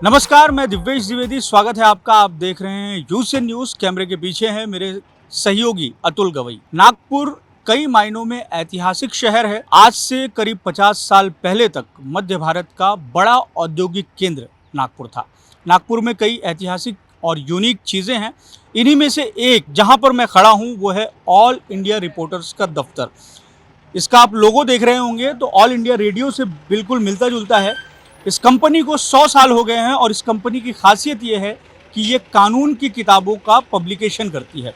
नमस्कार, मैं दिव्येश द्विवेदी। स्वागत है आपका। आप देख रहे हैं यूसीएन न्यूज़। कैमरे के पीछे है मेरे सहयोगी अतुल गवई। नागपुर कई मायनों में ऐतिहासिक शहर है। आज से करीब 50 साल पहले तक मध्य भारत का बड़ा औद्योगिक केंद्र नागपुर था। नागपुर में कई ऐतिहासिक और यूनिक चीज़ें हैं। इन्हीं में से एक जहां पर मैं खड़ा हूं वो है ऑल इंडिया रिपोर्टर्स का दफ्तर। इसका आप लोगो देख रहे होंगे तो ऑल इंडिया रेडियो से बिल्कुल मिलता जुलता है। इस कंपनी को 100 साल हो गए हैं और इस कंपनी की खासियत ये है कि ये कानून की किताबों का पब्लिकेशन करती है।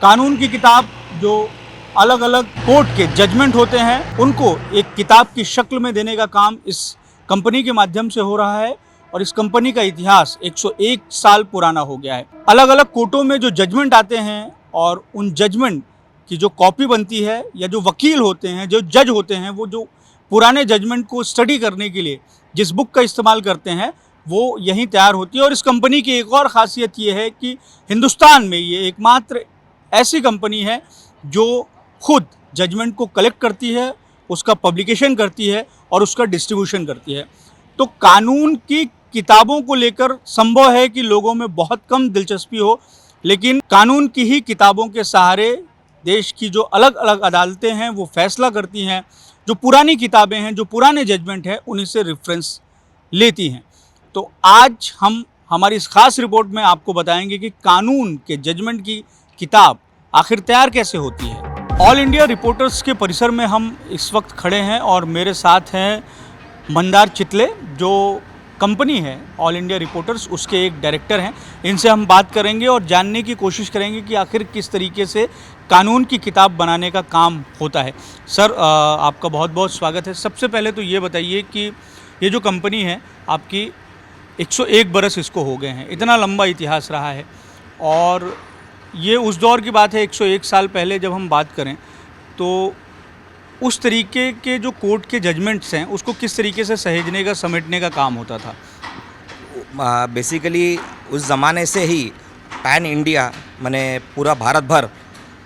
कानून की किताब जो अलग अलग कोर्ट के जजमेंट होते हैं उनको एक किताब की शक्ल में देने का काम इस कंपनी के माध्यम से हो रहा है। और इस कंपनी का इतिहास 101 साल पुराना हो गया है। अलग अलग कोर्टों में जो जजमेंट आते हैं और उन जजमेंट की जो कॉपी बनती है या जो वकील होते हैं, जो जज होते हैं, वो जो पुराने जजमेंट को स्टडी करने के लिए जिस बुक का इस्तेमाल करते हैं वो यहीं तैयार होती है। और इस कंपनी की एक और ख़ासियत ये है कि हिंदुस्तान में ये एकमात्र ऐसी कंपनी है जो खुद जजमेंट को कलेक्ट करती है, उसका पब्लिकेशन करती है और उसका डिस्ट्रीब्यूशन करती है। तो कानून की किताबों को लेकर संभव है कि लोगों में बहुत कम दिलचस्पी हो, लेकिन कानून की ही किताबों के सहारे देश की जो अलग अलग अदालतें हैं वो फैसला करती हैं। जो पुरानी किताबें हैं, जो पुराने जजमेंट हैं, उन्हीं से रेफरेंस लेती हैं। तो आज हम हमारी इस खास रिपोर्ट में आपको बताएंगे कि कानून के जजमेंट की किताब आखिर तैयार कैसे होती है। ऑल इंडिया रिपोर्टर्स के परिसर में हम इस वक्त खड़े हैं और मेरे साथ हैं मंदार चितले, जो कंपनी है ऑल इंडिया रिपोर्टर्स, उसके एक डायरेक्टर हैं। इनसे हम बात करेंगे और जानने की कोशिश करेंगे कि आखिर किस तरीके से कानून की किताब बनाने का काम होता है। सर, आपका बहुत बहुत स्वागत है। सबसे पहले तो ये बताइए कि ये जो कंपनी है आपकी, 101 बरस इसको हो गए हैं, इतना लंबा इतिहास रहा है। और ये उस दौर की बात है, 101 साल पहले जब हम बात करें तो उस तरीके के जो कोर्ट के जजमेंट्स हैं उसको किस तरीके से सहेजने का, समेटने का काम होता था। बेसिकली उस ज़माने से ही पैन इंडिया माने पूरा भारत भर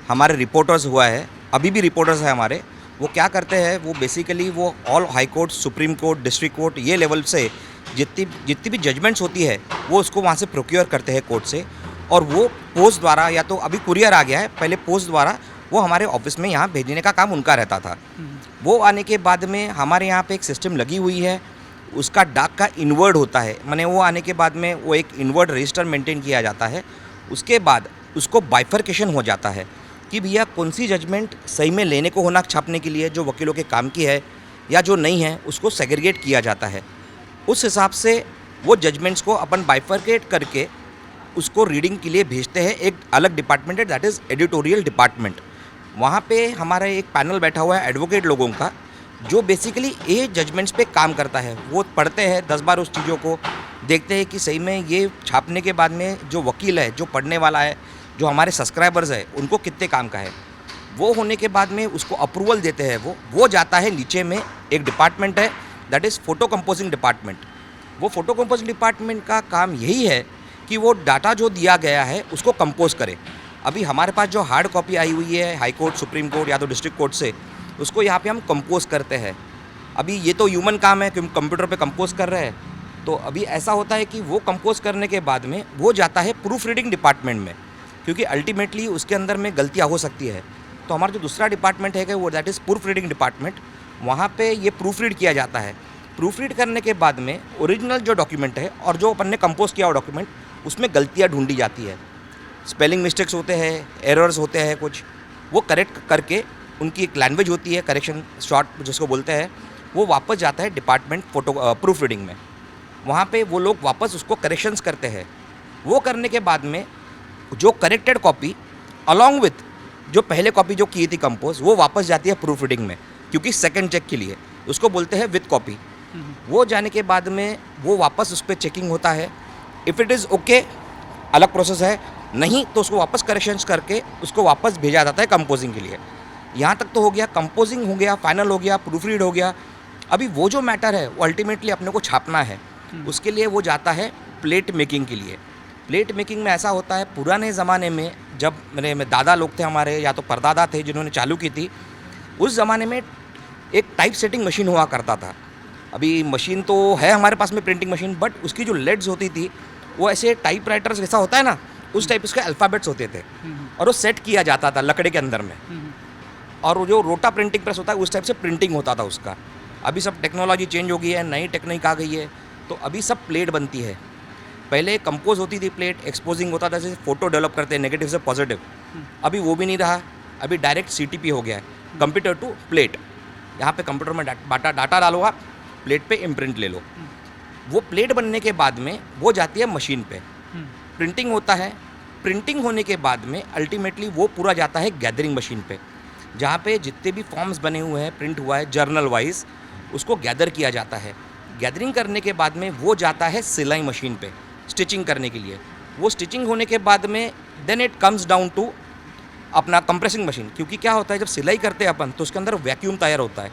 हमारे रिपोर्टर्स हुआ है। अभी भी रिपोर्टर्स हैं हमारे। वो क्या करते हैं, वो बेसिकली वो all high court, supreme court, district court, ये लेवल से जितनी भी जजमेंट्स होती है वो उसको वहाँ से प्रोक्योर करते हैं कोर्ट से। और वो पोस्ट द्वारा, या तो अभी कुरियर आ गया है, पहले पोस्ट द्वारा वो हमारे ऑफिस में यहाँ भेजने का काम उनका रहता था। वो आने के बाद में हमारे यहाँ पे एक सिस्टम लगी हुई है, उसका डाक का इनवर्ड होता है। माने वो आने के बाद में वो एक इनवर्ड रजिस्टर मेंटेन किया जाता है। उसके बाद उसको बाइफर्केशन हो जाता है कि भैया कौन सी जजमेंट सही में लेने को होना छापने के लिए जो वकीलों के काम की है या जो नहीं है, उसको सेग्रीगेट किया जाता है। उस हिसाब से वो जजमेंट्स को अपन बाइफर्केट करके उसको रीडिंग के लिए भेजते हैं। एक अलग डिपार्टमेंट है, दैट इज़ एडिटोरियल डिपार्टमेंट। वहाँ पे हमारा एक पैनल बैठा हुआ है एडवोकेट लोगों का, जो बेसिकली ये जजमेंट्स पे काम करता है। वो पढ़ते हैं 10 बार उस चीज़ों को, देखते हैं कि सही में ये छापने के बाद में जो वकील है, जो पढ़ने वाला है, जो हमारे सब्सक्राइबर्स है, उनको कितने काम का है। वो होने के बाद में उसको अप्रूवल देते हैं। वो जाता है नीचे में, एक डिपार्टमेंट है that is photo composing department. वो फ़ोटो कंपोजिंग डिपार्टमेंट का काम यही है कि वो डाटा जो दिया गया है उसको कंपोज करे। अभी हमारे पास जो हार्ड कॉपी आई हुई है हाई कोर्ट, सुप्रीम कोर्ट या तो डिस्ट्रिक्ट कोर्ट से, उसको यहाँ पे हम कंपोज करते हैं। अभी ये तो ह्यूमन काम है कि हम कंप्यूटर पे कंपोज कर रहे हैं। तो अभी ऐसा होता है कि वो कंपोज करने के बाद में वो जाता है प्रूफ रीडिंग डिपार्टमेंट में, क्योंकि अल्टीमेटली उसके अंदर में गलतियाँ हो सकती है। तो हमारा जो दूसरा डिपार्टमेंट है वो that is proof reading department. वहाँ पर ये प्रूफ रीड किया जाता है। प्रूफ रीड करने के बाद में ओरिजिनल जो डॉक्यूमेंट है और जो अपन ने कंपोज किया हुआ डॉक्यूमेंट, उसमें गलतियाँ ढूंढी जाती है। स्पेलिंग मिस्टेक्स होते हैं, एरर्स होते हैं कुछ, वो करेक्ट करके उनकी एक लैंग्वेज होती है, करेक्शन शॉर्ट जिसको बोलते हैं, वो वापस जाता है डिपार्टमेंट फ़ोटो प्रूफ रीडिंग में। वहाँ पे वो लोग वापस उसको करेक्शंस करते हैं। वो करने के बाद में जो करेक्टेड कॉपी अलॉन्ग विथ जो पहले कॉपी जो की थी कंपोज, वो वापस जाती है प्रूफ रीडिंग में, क्योंकि सेकंड चेक के लिए उसको बोलते हैं विथ कॉपी। वो जाने के बाद में वो वापस उस पर चेकिंग होता है। इफ़ इट इज़ ओके, अलग प्रोसेस है, नहीं तो उसको वापस करेक्शंस करके उसको वापस भेजा जाता है कंपोजिंग के लिए। यहाँ तक तो हो गया, कंपोजिंग हो गया, फाइनल हो गया, प्रूफ रीड हो गया। अभी वो जो मैटर है वो अल्टीमेटली अपने को छापना है। उसके लिए वो जाता है प्लेट मेकिंग के लिए। प्लेट मेकिंग में ऐसा होता है, पुराने ज़माने में जब मेरे दादा लोग थे हमारे, या तो परदादा थे जिन्होंने चालू की थी, उस ज़माने में एक टाइप सेटिंग मशीन हुआ करता था। अभी मशीन तो है हमारे पास में प्रिंटिंग मशीन, बट उसकी जो लेड्स होती थी वो ऐसे टाइप राइटर्स जैसा होता है ना, उस टाइप उसके अल्फ़ाबेट्स होते थे और वो सेट किया जाता था लकड़े के अंदर में। और वो जो रोटा प्रिंटिंग प्रेस होता है उस टाइप से प्रिंटिंग होता था उसका। अभी सब टेक्नोलॉजी चेंज हो गई है, नई टेक्निक आ गई है, तो अभी सब प्लेट बनती है। पहले कंपोज होती थी प्लेट, एक्सपोजिंग होता था, जैसे फ़ोटो डेवलप करते हैं नेगेटिव से पॉजिटिव, अभी वो भी नहीं रहा। अभी डायरेक्ट CTP हो गया है, कंप्यूटर टू प्लेट। यहाँ पे कंप्यूटर में डाटा डालो आप, प्लेट पे इम्प्रिंट ले लो। वो प्लेट बनने के बाद में वो जाती है मशीन पे, प्रिंटिंग होता है। प्रिंटिंग होने के बाद में अल्टीमेटली वो पूरा जाता है गैदरिंग मशीन पे, जहाँ पे जितने भी फॉर्म्स बने हुए हैं, प्रिंट हुआ है जर्नल वाइज, उसको गैदर किया जाता है। गैदरिंग करने के बाद में वो जाता है सिलाई मशीन पे स्टिचिंग करने के लिए। वो स्टिचिंग होने के बाद में then it comes down to अपना कंप्रेसिंग मशीन, क्योंकि क्या होता है जब सिलाई करते हैं अपन तो उसके अंदर वैक्यूम तैयार होता है,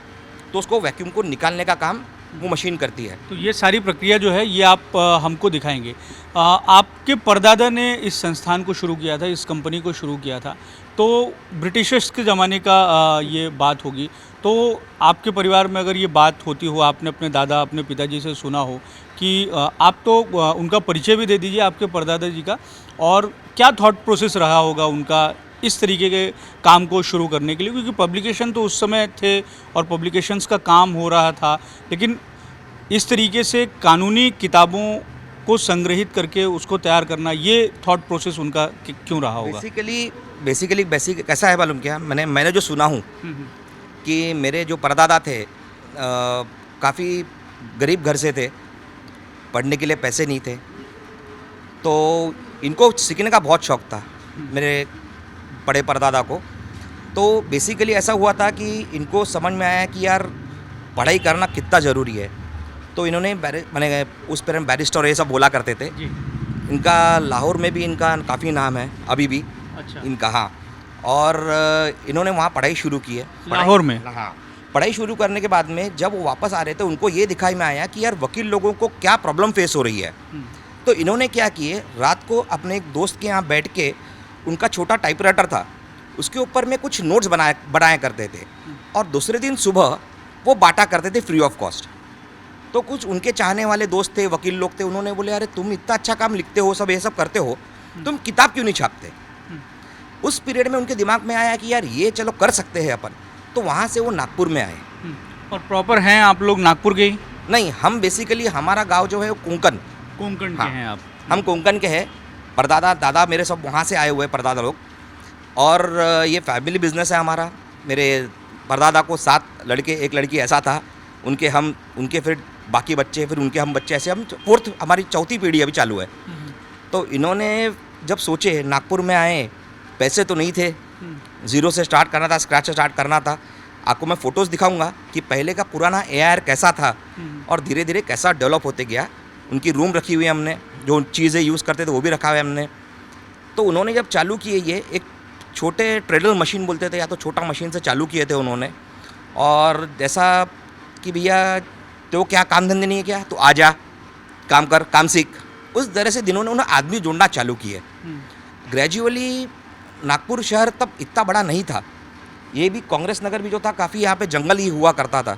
तो उसको वैक्यूम को निकालने का काम वो मशीन करती है। तो ये सारी प्रक्रिया जो है ये आप हमको दिखाएंगे। आपके परदादा ने इस संस्थान को शुरू किया था, इस कंपनी को शुरू किया था, तो ब्रिटिशर्स के ज़माने का ये बात होगी। तो आपके परिवार में अगर ये बात होती हो, आपने अपने दादा अपने पिताजी से सुना हो कि आप तो उनका परिचय भी दे दीजिए आपके परदादा जी का, और क्या थॉट प्रोसेस रहा होगा उनका इस तरीके के काम को शुरू करने के लिए, क्योंकि पब्लिकेशन तो उस समय थे और पब्लिकेशंस का काम हो रहा था, लेकिन इस तरीके से कानूनी किताबों को संग्रहित करके उसको तैयार करना, ये थॉट प्रोसेस उनका क्यों रहा होगा? बेसिक कैसा है मालूम क्या, मैंने जो सुना हूँ कि मेरे जो परदादा थे काफ़ी गरीब घर से थे, पढ़ने के लिए पैसे नहीं थे, तो इनको सीखने का बहुत शौक़ था मेरे बड़े परदादा को। तो बेसिकली ऐसा हुआ था कि इनको समझ में आया कि यार पढ़ाई करना कितना ज़रूरी है, तो इन्होंने मैंने उस पर बैरिस्टर ये सब बोला करते थे जी। इनका लाहौर में भी इनका काफ़ी नाम है अभी भी। अच्छा। इनका, हाँ। और इन्होंने वहाँ पढ़ाई शुरू की है लाहौर में? हाँ। पढ़ाई शुरू करने के बाद में जब वो वापस आ रहे थे उनको ये दिखाई में आया कि यार वकील लोगों को क्या प्रॉब्लम फेस हो रही है। तो इन्होंने क्या किए, रात को अपने एक दोस्त के यहाँ बैठ के, उनका छोटा टाइपराइटर था, उसके ऊपर में कुछ नोट्स बनाया करते थे और दूसरे दिन सुबह वो बांटा करते थे फ्री ऑफ कॉस्ट। तो कुछ उनके चाहने वाले दोस्त थे, वकील लोग थे, उन्होंने बोले अरे तुम इतना अच्छा काम लिखते हो, सब ये सब करते हो, तुम किताब क्यों नहीं छापते। उस पीरियड में उनके दिमाग में आया कि यार ये चलो कर सकते हैं अपन, तो वहाँ से वो नागपुर में आए। और प्रॉपर हैं आप लोग नागपुर के ही? नहीं, हम बेसिकली हमारा गांव जो है वो कोंकण के हैं आप? हम कोंकण के हैं। परदादा दादा मेरे सब वहाँ से आए हुए परदादा लोग, और ये फैमिली बिजनेस है हमारा। मेरे परदादा को 7 लड़के 1 लड़की ऐसा था, उनके फिर बाकी बच्चे, फिर उनके हम बच्चे, ऐसे हम हमारी 4थी पीढ़ी अभी चालू है। तो इन्होंने जब सोचे, नागपुर में आए, पैसे तो नहीं थे, ज़ीरो से स्टार्ट करना था, स्क्रैच से स्टार्ट करना था। आपको मैं फ़ोटोज़ दिखाऊंगा कि पहले का पुराना AIR कैसा था और धीरे धीरे कैसा डेवलप होते गया। उनकी रूम रखी हुई है हमने, जो चीज़ें यूज़ करते थे वो भी रखा हुआ है हमने। तो उन्होंने जब चालू किए, ये एक छोटे ट्रेडल मशीन बोलते थे, या तो छोटा मशीन से चालू किए थे उन्होंने। और जैसा कि भैया तो क्या काम धंधे नहीं है क्या, तो आ जा, काम कर, काम सीख, उस तरह से दिनों ने उन्हें आदमी जोड़ना चालू किए। ग्रेजुअली नागपुर शहर तब इतना बड़ा नहीं था, ये भी कांग्रेस नगर भी जो था काफ़ी यहाँ पे जंगल ही हुआ करता था।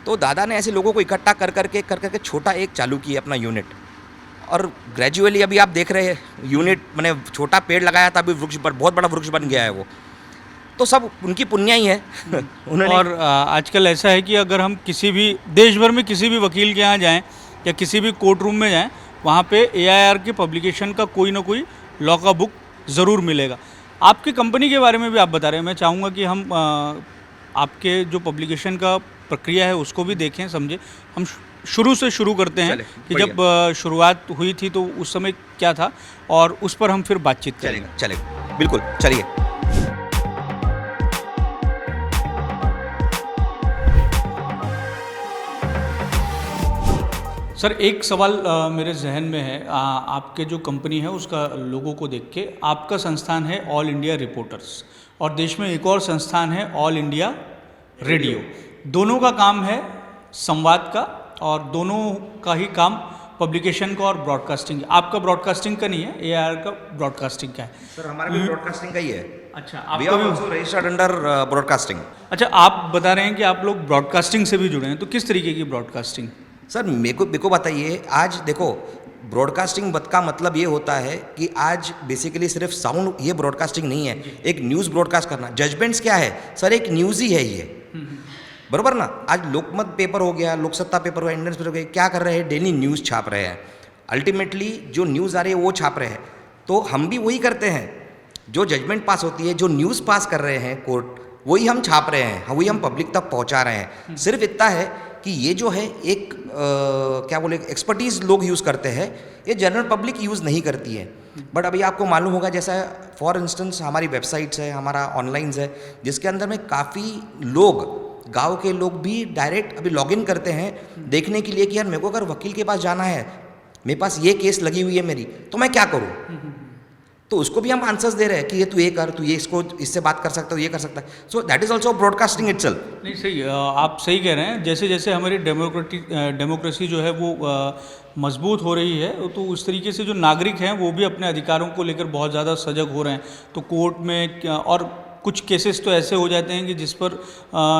तो दादा ने ऐसे लोगों को इकट्ठा कर करके छोटा एक चालू किया अपना यूनिट, और ग्रेजुअली अभी आप देख रहे हैं यूनिट, मैंने छोटा पेड़ लगाया था, अभी वृक्ष बहुत बड़ा वृक्ष बन गया है वो। तो सब उनकी पुण्य ही है। उन्होंने। और आजकल ऐसा है कि अगर हम किसी भी देश भर में किसी भी वकील के यहाँ जाएं या किसी भी कोर्ट रूम में जाएं, वहाँ पे AIR के पब्लिकेशन का कोई ना कोई लॉ का बुक ज़रूर मिलेगा। आपकी कंपनी के बारे में भी आप बता रहे हैं, मैं चाहूँगा कि हम आपके जो पब्लिकेशन का प्रक्रिया है उसको भी देखें, समझें। हम शुरू से शुरू करते हैं कि जब शुरुआत हुई थी तो उस समय क्या था, और उस पर हम फिर बातचीत करेंगे। चलेगा, बिल्कुल, चलिए। सर, एक सवाल मेरे जहन में है, आपके जो कंपनी है उसका लोगो को देख के, आपका संस्थान है ऑल इंडिया रिपोर्टर्स, और देश में एक और संस्थान है ऑल इंडिया रेडियो। दोनों का काम है संवाद का, और दोनों का ही काम पब्लिकेशन का और ब्रॉडकास्टिंग का। आपका ब्रॉडकास्टिंग का नहीं है, AIR का ब्रॉडकास्टिंग का है। सर हमारा भी ब्रॉडकास्टिंग का ही है। अच्छा, वी आपका आर भी। Also registered under broadcasting. अच्छा, आप बता रहे हैं कि आप लोग ब्रॉडकास्टिंग से भी जुड़े हैं, तो किस तरीके की ब्रॉडकास्टिंग? सर मेरे को बताइए, आज देखो ब्रॉडकास्टिंग का मतलब ये होता है कि आज बेसिकली सिर्फ साउंड ये ब्रॉडकास्टिंग नहीं है, एक न्यूज़ ब्रॉडकास्ट करना। जजमेंट्स क्या है सर, एक न्यूज़ ही है ये, बरोबर ना। आज लोकमत पेपर हो गया, लोकसत्ता पेपर हो गया, इंडियन पेपर हो गया, क्या कर रहे हैं, डेली न्यूज़ छाप रहे हैं। अल्टीमेटली जो न्यूज़ आ रही है वो छाप रहे हैं, तो हम भी वही करते हैं। जो जजमेंट पास होती है, जो न्यूज़ पास कर रहे हैं कोर्ट, वही हम छाप रहे हैं, वही हम पब्लिक तक पहुंचा रहे हैं। सिर्फ इतना है कि ये जो है एक क्या बोले एक्सपर्टीज़ लोग यूज़ करते हैं, ये जनरल पब्लिक यूज़ नहीं करती है। बट अभी आपको मालूम होगा, जैसा फॉर इंस्टेंस हमारी वेबसाइट्स है, हमारा ऑनलाइंस है, जिसके अंदर में काफ़ी लोग, गांव के लोग भी डायरेक्ट अभी लॉगिन करते हैं देखने के लिए कि यार मेरे को अगर वकील के पास जाना है, मेरे पास ये केस लगी हुई है मेरी, तो मैं क्या करूँ। तो उसको भी हम आंसर्स दे रहे हैं कि ये तू ये कर, तू ये इसको इससे बात कर सकता है, ये कर सकता है। So that is also broadcasting itself. नहीं, सही, आप सही कह रहे हैं। जैसे जैसे हमारी डेमोक्रेसी जो है वो मजबूत हो रही है, तो उस तरीके से जो नागरिक हैं वो भी अपने अधिकारों को लेकर बहुत ज़्यादा सजग हो रहे हैं। तो कोर्ट में और कुछ केसेस तो ऐसे हो जाते हैं कि जिस पर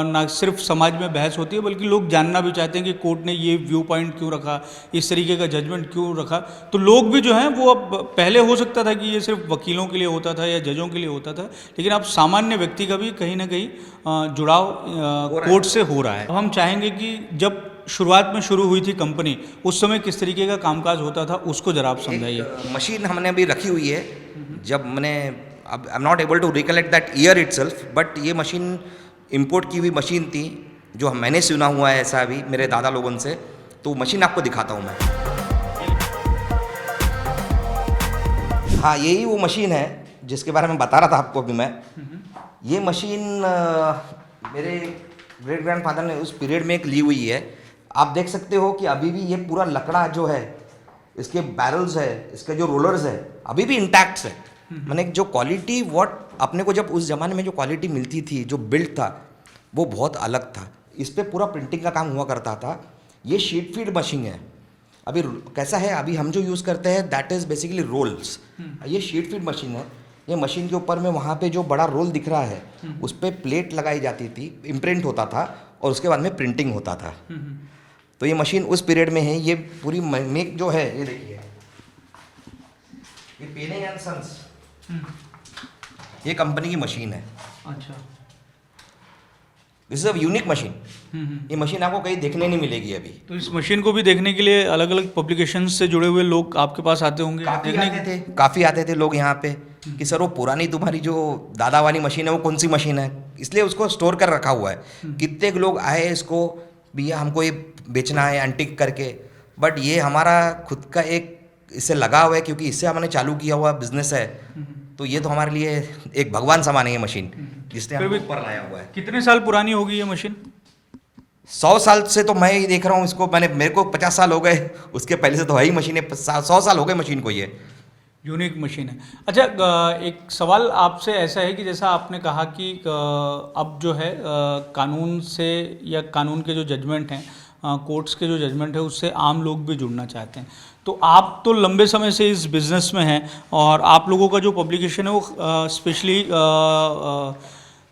ना सिर्फ समाज में बहस होती है, बल्कि लोग जानना भी चाहते हैं कि कोर्ट ने ये व्यू पॉइंट क्यों रखा, इस तरीके का जजमेंट क्यों रखा। तो लोग भी जो हैं वो, अब पहले हो सकता था कि ये सिर्फ वकीलों के लिए होता था या जजों के लिए होता था, लेकिन अब सामान्य व्यक्ति का भी कहीं ना कहीं जुड़ाव कोर्ट से हो रहा है। अब हम चाहेंगे कि जब शुरुआत में शुरू हुई थी कंपनी, उस समय किस तरीके का कामकाज होता था, उसको जरा आप समझाइए। मशीन हमने अभी रखी हुई है, जब मैंने, अब I am not able to recollect that year itself, but ये मशीन इंपोर्ट की हुई मशीन थी, जो मैंने सुना हुआ है ऐसा अभी मेरे दादा लोगों से। तो मशीन आपको दिखाता हूँ मैं। हाँ, यही वो मशीन है जिसके बारे में बता रहा था आपको अभी मैं। ये मशीन मेरे ग्रेट ग्रैंडफादर ने उस पीरियड में एक ली हुई है। आप देख सकते हो कि अभी भी ये पूरा लकड़ा जो है, इसके बैरल्स है, इसके जो रोलर्स है, अभी भी इंटैक्ट है। मैंने जो क्वालिटी, व्हाट अपने को जब उस ज़माने में जो क्वालिटी मिलती थी, जो बिल्ड था, वो बहुत अलग था। इस पे पूरा प्रिंटिंग का काम हुआ करता था। ये शीट फीड मशीन है। अभी कैसा है, अभी हम जो यूज़ करते हैं दैट इज़ बेसिकली रोल्स। ये शीट फीड मशीन है। ये मशीन के ऊपर में वहाँ पे जो बड़ा रोल दिख रहा है, उस पर प्लेट लगाई जाती थी, इम्प्रिंट होता था और उसके बाद में प्रिंटिंग होता था। तो ये मशीन उस पीरियड में है। ये पूरी मेक जो है, ये देखिए, ये पेनिंग एंड सन्स, ये कंपनी की मशीन है। अच्छा, this is a unique machine. ये मशीन आपको कहीं देखने नहीं मिलेगी अभी। तो इस मशीन को भी देखने के लिए अलग अलग पब्लिकेशंस से जुड़े हुए लोग आपके पास आते होंगे काफ़ी आते थे लोग यहाँ पे कि सर वो पुरानी तुम्हारी जो दादा वाली मशीन है वो कौन सी मशीन है, इसलिए उसको स्टोर कर रखा हुआ है। कितने लोग आए इसको, भैया हमको ये बेचना है एंटिक करके, बट ये हमारा खुद का एक इससे लगा हुआ है, क्योंकि इससे हमने चालू किया हुआ बिजनेस है। तो ये तो हमारे लिए एक भगवान समान है ये मशीन, जिसने हमको ऊपर लाया हुआ है। कितने साल पुरानी होगी ये मशीन? 100 साल से तो मैं ही देख रहा हूँ इसको। मेरे को 50 साल हो गए, उसके पहले से तो है ही मशीन है। 100 साल हो गए मशीन को। ये यूनिक मशीन है। अच्छा, एक सवाल आपसे ऐसा है कि जैसा आपने कहा कि अब जो है कानून से या कानून के जो जजमेंट हैं, कोर्ट्स के जो जजमेंट है, उससे आम लोग भी जुड़ना चाहते हैं। तो आप तो लंबे समय से इस बिज़नेस में हैं और आप लोगों का जो पब्लिकेशन है वो स्पेशली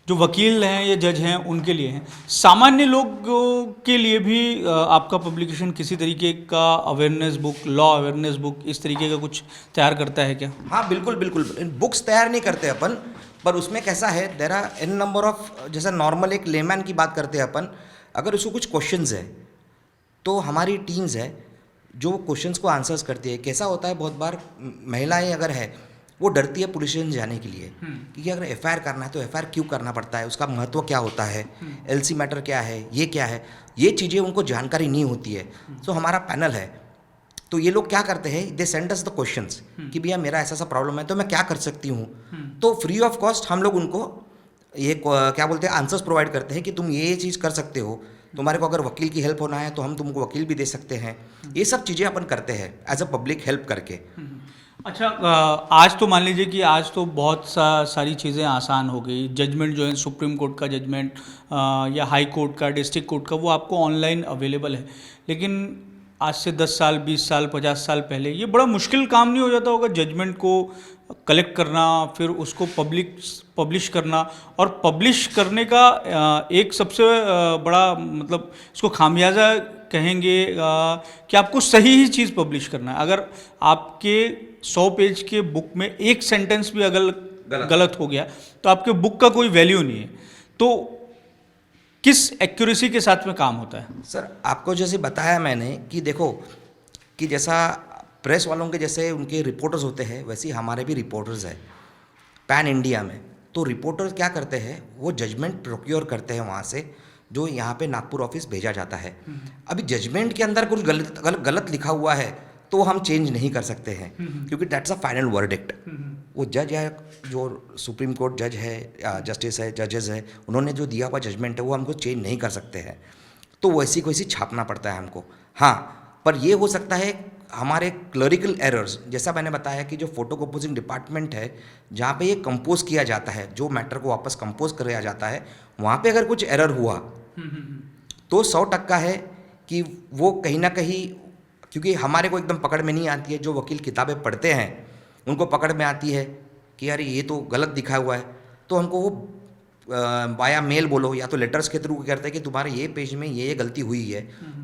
जो वकील हैं या जज हैं उनके लिए हैं। सामान्य लोगों के लिए भी आपका पब्लिकेशन किसी तरीके का awareness book, law awareness book, इस तरीके का कुछ तैयार करता है क्या? हाँ बिल्कुल बिल्कुल। बुक्स तैयार नहीं करते अपन, पर उसमें कैसा है, there are n number of, जैसा नॉर्मल एक लेमैन की बात करते हैं अपन, अगर उसको कुछ क्वेश्चंस है तो हमारी टीम्स है जो क्वेश्चंस को आंसर्स करती है। कैसा होता है, बहुत बार महिलाएं अगर है वो डरती है पुलिस स्टेशन जाने के लिए, क्योंकि अगर एफआईआर करना है तो एफआईआर क्यों करना पड़ता है, उसका महत्व क्या होता है, एलसी मैटर क्या है, ये क्या है, ये चीज़ें उनको जानकारी नहीं होती है। तो हमारा पैनल है, तो ये लोग क्या करते हैं, they send us the questions कि भैया मेरा ऐसा सा प्रॉब्लम है तो मैं क्या कर सकती हूँ। तो फ्री ऑफ कॉस्ट हम लोग उनको ये क्या बोलते हैं आंसर्स प्रोवाइड करते हैं कि तुम ये चीज़ कर सकते हो, तुम्हारे को अगर वकील की हेल्प होना है तो हम तुमको वकील भी दे सकते हैं। ये सब चीज़ें अपन करते हैं एज अ पब्लिक हेल्प करके। अच्छा, आज तो मान लीजिए कि आज तो बहुत सारी चीज़ें आसान हो गई। जजमेंट जो है सुप्रीम कोर्ट का जजमेंट या हाई कोर्ट का, डिस्ट्रिक्ट कोर्ट का, वो आपको ऑनलाइन अवेलेबल है। लेकिन आज से 10 साल, 20 साल, 50 साल पहले ये बड़ा मुश्किल काम नहीं हो जाता होगा जजमेंट को कलेक्ट करना, फिर उसको पब्लिश करना, और पब्लिश करने का एक सबसे बड़ा मतलब इसको खामियाजा कहेंगे कि आपको सही ही चीज़ पब्लिश करना है। अगर आपके 100 पेज के बुक में एक सेंटेंस भी अगर गलत हो गया तो आपके बुक का कोई वैल्यू नहीं है। तो किस एक्यूरेसी के साथ में काम होता है? सर आपको जैसे बताया मैंने कि देखो कि जैसा प्रेस वालों के जैसे उनके रिपोर्टर्स होते हैं वैसे ही हमारे भी रिपोर्टर्स हैं पैन इंडिया में। तो रिपोर्टर्स क्या करते हैं, वो जजमेंट प्रोक्योर करते हैं वहाँ से, जो यहाँ पे नागपुर ऑफिस भेजा जाता है। अभी जजमेंट के अंदर कुछ गलत लिखा हुआ है तो हम चेंज नहीं कर सकते हैं, क्योंकि दैट्स अ फाइनल वर्डिक्ट। वो जज है, जो सुप्रीम कोर्ट जज है, जस्टिस है, जजेस है, उन्होंने जो दिया हुआ जजमेंट है वो हमको चेंज नहीं कर सकते हैं। तो वैसी वैसी छापना पड़ता है हमको। हाँ, पर ये हो सकता है हमारे क्लरिकल एरर्स, जैसा मैंने बताया कि जो फोटो कंपोजिंग डिपार्टमेंट है जहाँ पे ये कंपोज किया जाता है, जो मैटर को वापस कंपोज किया जाता है, वहाँ पे अगर कुछ एरर हुआ तो 100% है कि वो कहीं ना कहीं, क्योंकि हमारे को एकदम पकड़ में नहीं आती है, जो वकील किताबें पढ़ते हैं उनको पकड़ में आती है कि यार ये तो गलत दिखा हुआ है, तो हमको वो बाया मेल बोलो या तो लेटर्स के थ्रू करते हैं कि तुम्हारे ये पेज में ये गलती हुई है,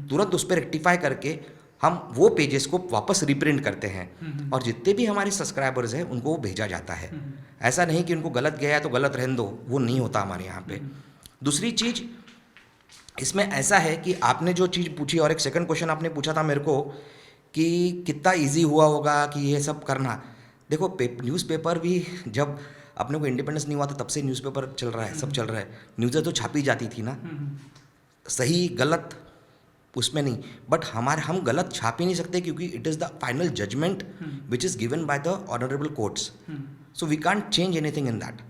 तुरंत उस पर रेक्टिफाई करके हम वो पेजेस को वापस रिप्रिंट करते हैं और जितने भी हमारे सब्सक्राइबर्स हैं उनको वो भेजा जाता है। ऐसा नहीं कि उनको गलत गया है तो गलत रहने दो, वो नहीं होता हमारे यहाँ पे। दूसरी चीज़ इसमें ऐसा है कि आपने जो चीज़ पूछी और एक सेकंड क्वेश्चन आपने पूछा था मेरे को कि कितना इजी हुआ होगा कि ये सब करना। देखो न्यूज़पेपर भी जब अपने को इंडिपेंडेंस नहीं हुआ था तब से न्यूज़पेपर चल रहा है, सब चल रहा है। न्यूज़ें तो छापी जाती थी ना, सही गलत उसमें नहीं, बट हम गलत छाप ही नहीं सकते क्योंकि it is the final judgment which is given by the honourable courts, so we can't change anything in that.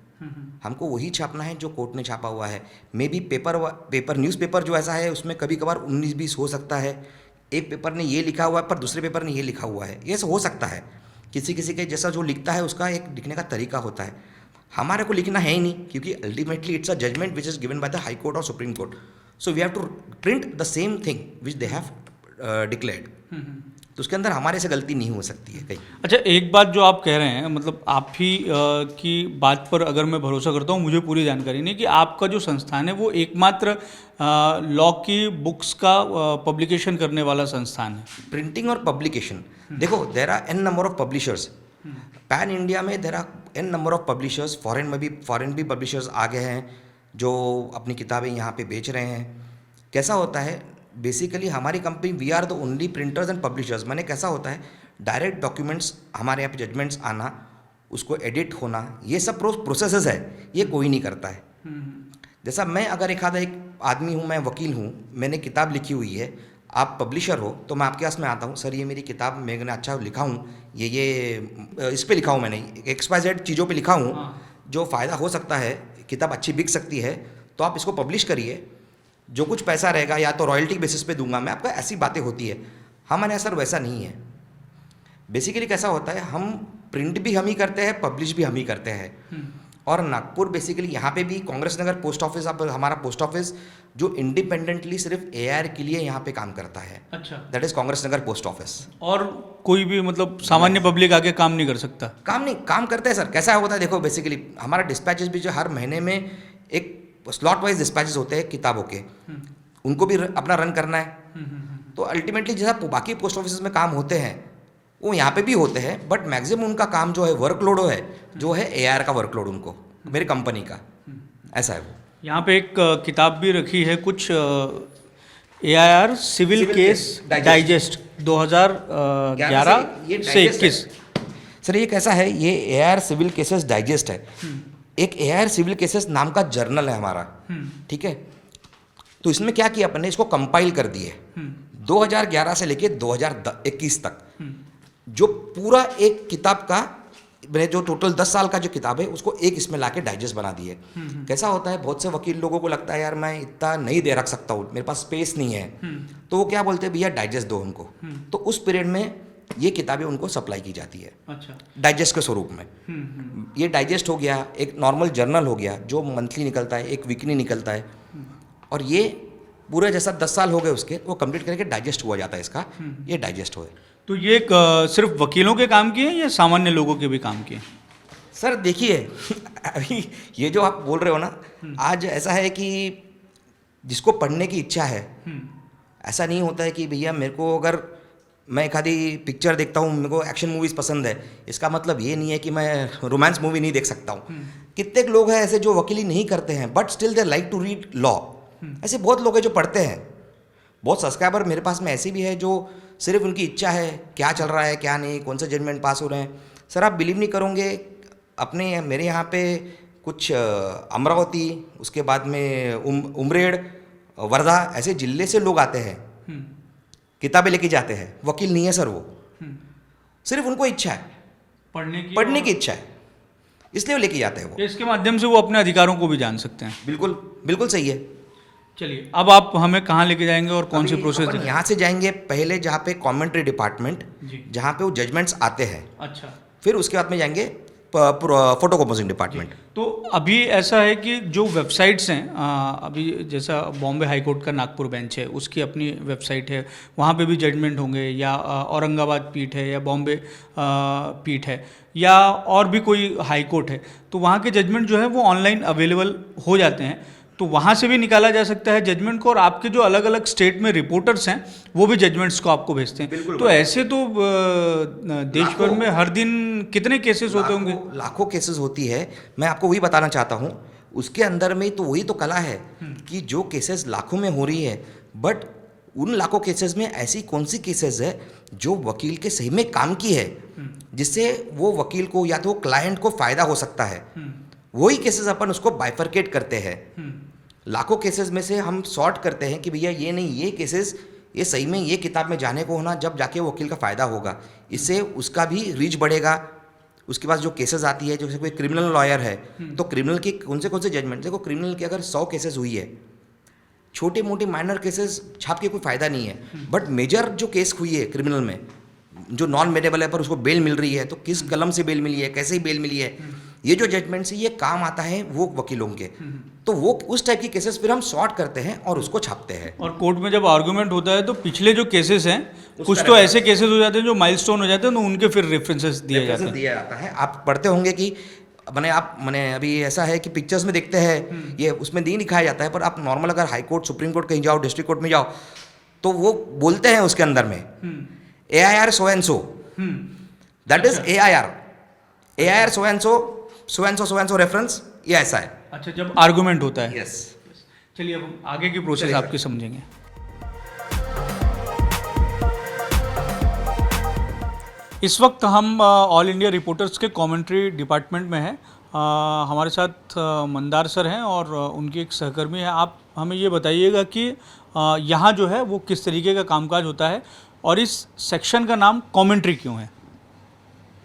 हमको वही छापना है जो कोर्ट ने छापा हुआ है। मे बी पेपर न्यूज़पेपर जो ऐसा है उसमें कभी कभार 19-20 हो सकता है, एक पेपर ने ये लिखा हुआ है पर दूसरे पेपर ने ये लिखा हुआ है, ये सब हो सकता है। किसी किसी के जैसा जो लिखता है उसका एक लिखने का तरीका होता है, हमारे को लिखना है ही नहीं, क्योंकि ultimately it's a judgement which is given by the high court और supreme court, so we have to print the same thing which they have declared. तो उसके अंदर हमारे से गलती नहीं हो सकती है कहीं। अच्छा, एक बात जो आप कह रहे हैं, मतलब आप ही की बात पर अगर मैं भरोसा करता हूँ, मुझे पूरी जानकारी नहीं कि आपका जो संस्थान है वो एकमात्र लॉ की बुक्स का पब्लिकेशन करने वाला संस्थान है। प्रिंटिंग और पब्लिकेशन, देखो there are n number of publishers pan India में, there are n number of publishers, foreign भी पब्लिशर्स आ गए हैं जो अपनी किताबें यहाँ पे बेच रहे हैं। कैसा होता है बेसिकली हमारी company, we are the only printers and publishers. मैंने कैसा होता है डायरेक्ट डॉक्यूमेंट्स हमारे यहाँ पे जजमेंट्स आना, उसको एडिट होना, ये सब प्रोसेसेस है, ये कोई नहीं करता है। जैसा मैं अगर एक आदमी हूँ, मैं वकील हूँ, मैंने किताब लिखी हुई है, आप पब्लिशर हो तो मैं आपके पास में आता हूँ, सर ये मेरी किताब मैंने अच्छा लिखा हूँ, ये इस पे लिखा हूँ, मैंने XYZ चीज़ों पे लिखा हूँ जो फ़ायदा हो सकता है, किताब अच्छी बिक सकती है, तो आप इसको पब्लिश करिए, जो कुछ पैसा रहेगा या तो रॉयल्टी बेसिस पे दूंगा मैं आपका, ऐसी बातें होती है। हमारे यहाँ सर वैसा नहीं है। बेसिकली कैसा होता है, हम प्रिंट भी हम ही करते हैं, पब्लिश भी हम ही करते हैं। और नागपुर बेसिकली यहाँ पे भी कांग्रेस नगर पोस्ट ऑफिस, अब हमारा पोस्ट ऑफिस जो इंडिपेंडेंटली सिर्फ AIR के लिए यहाँ पे काम करता है, अच्छा, that is Congress Nagar post office. और कोई भी मतलब सामान्य पब्लिक आके काम नहीं कर सकता? काम करते हैं सर। कैसा होता है देखो, बेसिकली हमारा डिस्पैचेस भी जो हर महीने में एक स्लॉट वाइज डिस्पैचेस होते हैं किताबों के, उनको भी अपना रन करना है। तो अल्टीमेटली जैसा बाकी पोस्ट ऑफिस में काम होते हैं वो यहाँ पे भी होते हैं, बट मैक्सिमम उनका काम जो है वर्कलोड है जो है AIR का वर्कलोड, उनको मेरी कंपनी का ऐसा है। वो यहाँ पे एक किताब भी रखी है कुछ AIR सिविल केस डाइजेस्ट 2011 से 21। सर ये कैसा है, ये AIR सिविल केसेस डाइजेस्ट है, एक AIR सिविल केसेस नाम का जर्नल है हमारा, ठीक है। तो इसमें क्या किया अपन ने, इसको कंपाइल कर दिए 2011 से लेके 2021 तक, जो पूरा एक किताब का, मैंने जो टोटल 10 साल का जो किताब है उसको एक इसमें लाके डाइजेस्ट बना दिए। कैसा होता है, बहुत से वकील लोगों को लगता है यार मैं इतना नहीं दे रख सकता हूँ, मेरे पास स्पेस नहीं है, तो वो क्या बोलते हैं, भैया डाइजेस्ट दो हमको। तो उस पीरियड में ये किताबें उनको सप्लाई की जाती है, अच्छा, डाइजेस्ट के स्वरूप में। ये डाइजेस्ट हो गया, एक नॉर्मल जर्नल हो गया जो मंथली निकलता है, एक वीकली निकलता है, और ये पूरे जैसा 10 साल हो गए उसके, वो कंप्लीट करके डाइजेस्ट हुआ जाता है इसका, ये डाइजेस्ट हुए। तो ये सिर्फ वकीलों के काम की है या सामान्य लोगों के भी काम की है? सर देखिए अभी ये जो आप बोल रहे हो ना, आज ऐसा है कि जिसको पढ़ने की इच्छा है, ऐसा नहीं होता है कि भैया मेरे को अगर मैं एक आधी पिक्चर देखता हूँ, मेरे को एक्शन मूवीज़ पसंद है, इसका मतलब ये नहीं है कि मैं रोमांस मूवी नहीं देख सकता हूँ। कितने लोग हैं ऐसे जो वकीली नहीं करते हैं but still they like to read law. ऐसे बहुत लोग हैं जो पढ़ते हैं। बहुत सब्सक्राइबर मेरे पास में ऐसे भी है जो सिर्फ उनकी इच्छा है क्या चल रहा है क्या नहीं, कौन से जजमेंट पास हो रहे हैं। सर आप बिलीव नहीं करोगे, अपने मेरे यहाँ पे कुछ अमरावती, उसके बाद में उमरेड, वर्धा, ऐसे जिले से लोग आते हैं, किताबें लेके जाते हैं। वकील नहीं है सर वो, सिर्फ उनको इच्छा है, पढ़ने की इच्छा है, इसलिए वो लेके जाते हैं वो। इसके माध्यम से वो अपने अधिकारों को भी जान सकते हैं। बिल्कुल बिल्कुल सही है। चलिए अब आप हमें कहाँ लेके जाएंगे और कौन सी प्रोसेस? यहाँ से जाएंगे पहले जहाँ पे कमेंट्री डिपार्टमेंट, जहाँ पे वो जजमेंट्स आते हैं। अच्छा। फिर उसके बाद में जाएंगे फोटो कंपोजिंग डिपार्टमेंट। तो अभी ऐसा है कि जो वेबसाइट्स हैं, अभी जैसा बॉम्बे हाई कोर्ट का नागपुर बेंच है, उसकी अपनी वेबसाइट है, वहाँ पे भी जजमेंट होंगे, या औरंगाबाद पीठ है, या बॉम्बे पीठ है, या और भी कोई हाई कोर्ट है, तो वहाँ के जजमेंट जो है वो ऑनलाइन अवेलेबल हो जाते हैं। तो वहाँ से भी निकाला जा सकता है जजमेंट को, और आपके जो अलग अलग स्टेट में रिपोर्टर्स हैं वो भी जजमेंट्स को आपको भेजते हैं। तो ऐसे तो देश भर में हर दिन कितने केसेस होते होंगे? लाखों केसेस होती है। मैं आपको वही बताना चाहता हूँ, उसके अंदर में तो वही तो कला है कि जो केसेस लाखों में हो रही है, बट उन लाखों केसेस में ऐसी कौन सी केसेस है जो वकील के सही में काम की है, जिससे वो वकील को या तो क्लाइंट को फायदा हो सकता है। वही केसेस अपन उसको बाइफरकेट करते हैं। लाखों केसेस में से हम सॉर्ट करते हैं कि भैया ये नहीं, ये केसेस ये सही में ये किताब में जाने को होना, जब जाके वकील का फ़ायदा होगा, इससे उसका भी रीच बढ़ेगा। उसके बाद जो केसेस आती है, जैसे कोई क्रिमिनल लॉयर है तो क्रिमिनल की कौन से जजमेंट, देखो क्रिमिनल की अगर 100 केसेस हुई है, छोटे मोटे माइनर केसेस छाप के कोई फ़ायदा नहीं है, बट मेजर जो केस हुई है क्रिमिनल में, जो नॉन बेलेबल है पर उसको बेल मिल रही है, तो किस कलम से बेल मिली है, कैसे बेल मिली है, ये जो जजमेंट से ये काम आता है वो वकीलों के। तो वो उस टाइप की केसेस फिर हम सॉर्ट करते हैं और उसको छापते हैं। और कोर्ट में जब आर्गुमेंट होता है तो पिछले जो केसेस हैं, कुछ तो ऐसे केसेस हो जाते हैं जो माइलस्टोन हो जाते हैं, तो उनके फिर रेफरेंसेस दिए जाते हैं। आप पढ़ते होंगे कि मैंने अभी ऐसा है कि पिक्चर्स में देखते हैं ये उसमें नहीं दिखाया जाता है, पर आप नॉर्मल अगर हाई कोर्ट, सुप्रीम कोर्ट कहीं जाओ, डिस्ट्रिक्ट कोर्ट में जाओ, तो वो बोलते हैं उसके अंदर में AIR so and so, that is AIR so and so reference, ये ऐसा है। अच्छा, जब आर्गुमेंट होता है। यस। चलिए अब हम आगे की प्रोसेस आपकी समझेंगे। इस वक्त हम ऑल इंडिया रिपोर्टर्स के कमेंट्री डिपार्टमेंट में हैं। हमारे साथ मंदार सर हैं और उनकी एक सहकर्मी है। आप हमें ये बताइएगा कि यहाँ जो है वो किस तरीके का कामकाज होता है और इस सेक्शन का नाम कमेंट्री क्यों है?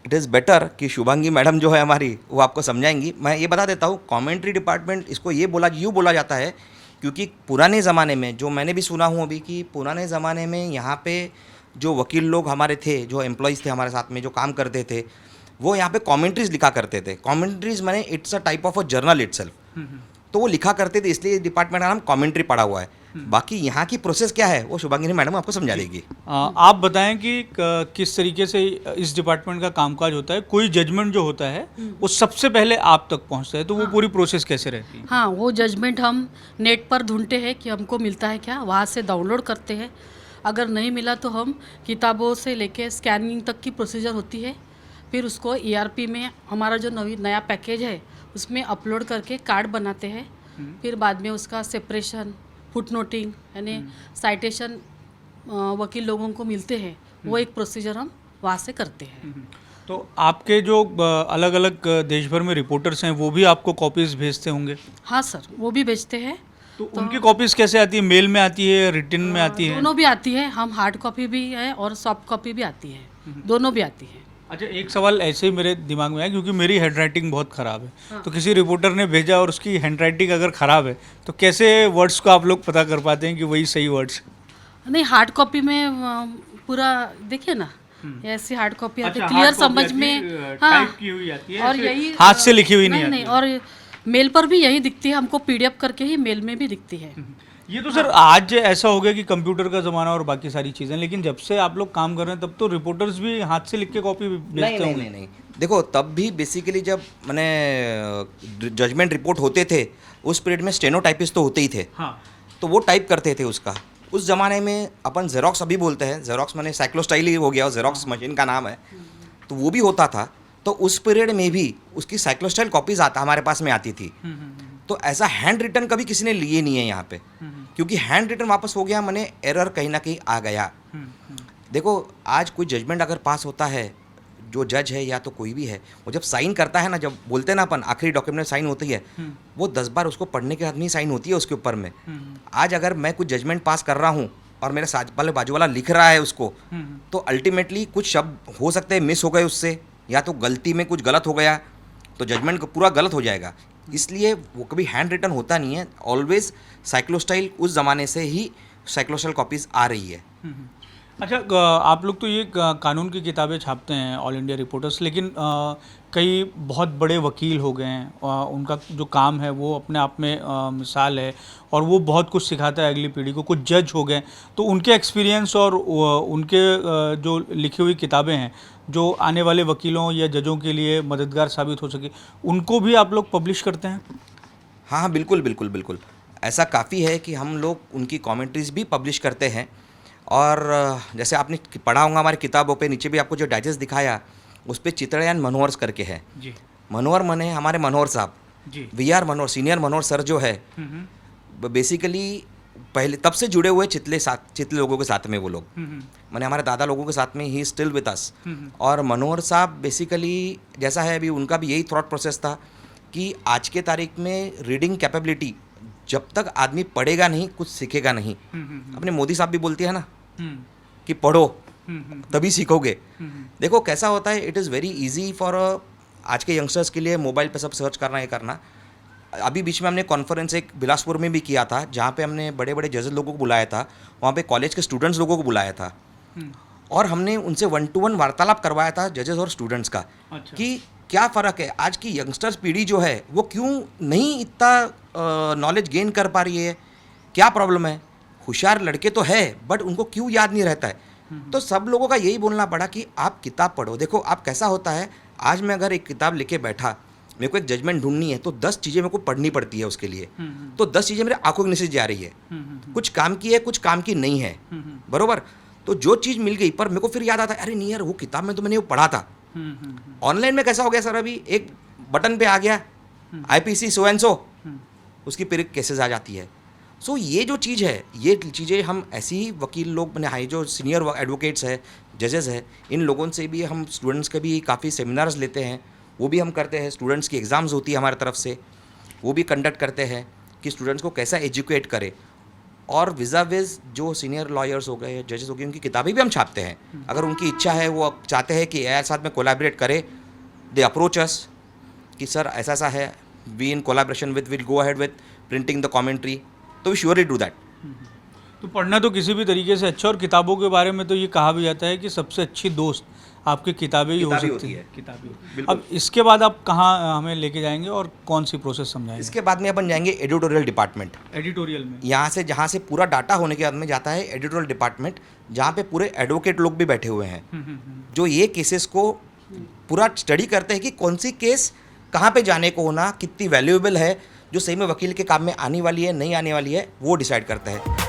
इट इज़ बेटर कि शुभांगी मैडम जो है हमारी वो आपको समझाएंगी। मैं ये बता देता हूँ, कमेंट्री डिपार्टमेंट इसको यूँ बोला जाता है क्योंकि पुराने ज़माने में, जो मैंने भी सुना हूँ अभी, कि पुराने ज़माने में यहाँ पे जो वकील लोग हमारे थे, जो एम्प्लॉयज़ थे हमारे साथ में जो काम करते थे, वो यहाँ पे कमेंट्रीज लिखा करते थे। कमेंट्रीज माने it's a type of a journal itself, तो वो लिखा करते थे, इसलिए डिपार्टमेंट का नाम कमेंट्री पड़ा हुआ है। बाकी यहाँ की प्रोसेस क्या है वो शुभांगी मैडम आपको समझा देगी। आप बताएं कि किस तरीके से इस डिपार्टमेंट का कामकाज होता है। कोई जजमेंट जो होता है वो सबसे पहले आप तक पहुँचता है, तो वो पूरी प्रोसेस कैसे रहती है? हाँ, वो जजमेंट हम नेट पर ढूंढते हैं कि हमको मिलता है क्या, वहाँ से डाउनलोड करते हैं। अगर नहीं मिला तो हम किताबों से लेके स्कैनिंग तक की प्रोसीजर होती है। फिर उसको ERP में हमारा जो नया पैकेज है उसमें अपलोड करके कार्ड बनाते हैं। फिर बाद में उसका सेपरेशन, फुटनोटिंग यानी साइटेशन वकील लोगों को मिलते हैं, वो एक प्रोसीजर हम वहाँ से करते हैं। तो आपके जो अलग अलग देश भर में रिपोर्टर्स हैं वो भी आपको कॉपीज़ भेजते होंगे? हाँ सर, वो भी भेजते हैं। तो उनकी कॉपीज़ कैसे आती है? मेल में आती है, रिटन में आती है? दोनों भी आती है। हम हार्ड कॉपी भी है और सॉफ्ट कॉपी भी आती है, दोनों भी आती है। अच्छा, एक सवाल ऐसे ही मेरे दिमाग में आया क्योंकि मेरी हैंडराइटिंग बहुत ख़राब है। हाँ। तो किसी रिपोर्टर ने भेजा और उसकी हैंडराइटिंग अगर ख़राब है तो कैसे वर्ड्स को आप लोग पता कर पाते हैं कि वही सही वर्ड्स? नहीं, हार्ड कॉपी में पूरा देखिए ना, ऐसी हार्ड कॉपी आती है, क्लियर समझ में, हाँ, टाइप की हुई आती है, और यही हाथ से लिखी हुई नहीं आती। नहीं, और मेल पर भी यही दिखती है हमको, PDF करके ही मेल में भी दिखती है। ये तो सर आज ऐसा हो गया कि कंप्यूटर का ज़माना और बाकी सारी चीज़ें, लेकिन जब से आप लोग काम कर रहे हैं तब तो रिपोर्टर्स भी हाथ से लिख के कॉपी भेजते होंगे। नहीं देखो, तब भी बेसिकली जब मैंने जजमेंट रिपोर्ट होते थे उस पीरियड में स्टेनोटाइपिस्ट तो होते ही थे, हाँ। तो वो टाइप करते थे उसका। उस ज़माने में अपन जेरोक्स अभी बोलते हैं, जेरोक्स मैंने साइक्लोस्टाइल ही हो गया, जेरोक्स मशीन का नाम है, तो वो भी होता था। तो उस पीरियड में भी उसकी साइक्लोस्टाइल कॉपीज आता हमारे पास में आती थी। तो ऐसा हैंड रिटन कभी किसी ने लिए नहीं है यहाँ पे, क्योंकि हैंड रिटन वापस हो गया, मैंने एरर कहीं ना कहीं आ गया। देखो, आज कोई जजमेंट अगर पास होता है, जो जज है या तो कोई भी है, वो जब साइन करता है ना, जब बोलते हैं ना अपन आखिरी डॉक्यूमेंट में साइन होती है, वो 10 बार उसको पढ़ने के बाद में साइन होती है उसके ऊपर में। आज अगर मैं कुछ जजमेंट पास कर रहा हूँ और मेरे साथ वाले बाजू वाला लिख रहा है उसको, तो अल्टीमेटली कुछ शब्द हो सकते हैं मिस हो गए उससे, या तो गलती में कुछ गलत हो गया, तो जजमेंट पूरा गलत हो जाएगा। इसलिए वो कभी हैंड रिटन होता नहीं है, ऑलवेज साइक्लोस्टाइल। उस ज़माने से ही साइक्लोस्टाइल कॉपीज़ आ रही है। अच्छा, आप लोग तो ये कानून की किताबें छापते हैं, ऑल इंडिया रिपोर्टर्स, लेकिन कई बहुत बड़े वकील हो गए हैं, उनका जो काम है वो अपने आप में मिसाल है और वो बहुत कुछ सिखाता है अगली पीढ़ी को। कुछ जज हो गए, तो उनके एक्सपीरियंस और उनके जो लिखी हुई किताबें हैं जो आने वाले वकीलों या जजों के लिए मददगार साबित हो सके, उनको भी आप लोग पब्लिश करते हैं? हाँ, बिल्कुल। ऐसा काफ़ी है कि हम लोग उनकी कमेंट्रीज भी पब्लिश करते हैं। और जैसे आपने पढ़ा होगा हमारी किताबों पे नीचे भी आपको जो डाइजेस्ट दिखाया, उस पर चितड़यान मनोहर करके है जी। मनोहर मने हमारे मनोहर साहब जी। VR मनोहर, सीनियर मनोहर सर जो है, बेसिकली पहले तब से जुड़े हुए चितले लोगों के साथ में वो लोग, मैंने हमारे दादा लोगों के साथ में ही स्टिल विद अस। और मनोहर साहब बेसिकली जैसा है, अभी उनका भी यही थॉट प्रोसेस था कि आज के तारीख में रीडिंग कैपेबिलिटी, जब तक आदमी पढ़ेगा नहीं कुछ सीखेगा नहीं। अपने मोदी साहब भी बोलती है ना कि पढ़ो तभी सीखोगे। देखो कैसा होता है, it is very easy for आज के यंगस्टर्स के लिए मोबाइल पे सब सर्च करना, ये करना। अभी बीच में हमने कॉन्फ्रेंस एक बिलासपुर में भी किया था, जहाँ पे हमने बड़े बड़े जजेस लोगों को बुलाया था, वहाँ पे कॉलेज के स्टूडेंट्स लोगों को बुलाया था, और हमने उनसे 1-to-1 वार्तालाप करवाया था जजेस और स्टूडेंट्स का। अच्छा। कि क्या फ़र्क है, आज की यंगस्टर्स पीढ़ी जो है वो क्यों नहीं इतना नॉलेज गेन कर पा रही है, क्या प्रॉब्लम है। होशियार लड़के तो है बट उनको क्यों याद नहीं रहता है। तो सब लोगों का यही बोलना पड़ा कि आप किताब पढ़ो। देखो आप कैसा होता है, आज मैं अगर एक किताब लेके बैठा, मेरे को एक जजमेंट ढूंढनी है, तो 10 चीज़ें मेरे को पढ़नी पड़ती है उसके लिए। तो 10 चीज़ें मेरे आंखों के नीचे जा रही है, कुछ काम की है कुछ काम की नहीं है, बरोबर। तो जो चीज़ मिल गई पर मेरे को फिर याद आता है, अरे नहीं यार वो किताब में तो मैंने वो पढ़ा था। ऑनलाइन में कैसा हो गया सर, अभी एक बटन पे आ गया IPC सो एंड सो, उसकी फिर केसेस आ जाती है। सो ये जो चीज़ है, ये चीज़ें हम ऐसे ही वकील लोग बने हाई, जो सीनियर एडवोकेट्स है, जजेस है, इन लोगों से भी हम स्टूडेंट्स के भी काफ़ी सेमिनार्स लेते हैं, वो भी हम करते हैं। स्टूडेंट्स की एग्ज़ाम्स होती है हमारी तरफ से, वो भी कंडक्ट करते हैं कि स्टूडेंट्स को कैसा एजुकेट करें। और विज़ा विज़ जो सीनियर लॉयर्स हो गए, जजेस हो गए, उनकी किताबें भी हम छापते हैं। अगर उनकी इच्छा है, वो चाहते हैं कि AIR साथ में कोलैबोरेट करे, दे अप्रोच अस कि सर ऐसा ऐसा है, we in collaboration with will go ahead with printing the commentary, तो वी श्योरली डू दैट। तो पढ़ना तो किसी भी तरीके से अच्छा, और किताबों के बारे में तो ये कहा भी जाता है कि सबसे अच्छी दोस्त आपकी किताबें ही हो सकती है। किताबें। अब इसके बाद आप कहाँ हमें लेके जाएंगे और कौन सी प्रोसेस समझाएंगे? इसके बाद में अपन जाएंगे एडिटोरियल डिपार्टमेंट। एडिटोरियल में यहाँ से जहाँ से पूरा डाटा होने के बाद में जाता है एडिटोरियल डिपार्टमेंट, जहाँ पे पूरे एडवोकेट लोग भी बैठे हुए हैं, जो ये केसेस को पूरा स्टडी करते हैं कि कौन सी केस कहाँ पे जाने को होना, कितनी वैल्यूएबल है, जो सही में वकील के काम में आने वाली है नहीं आने वाली है, वो डिसाइड करता है।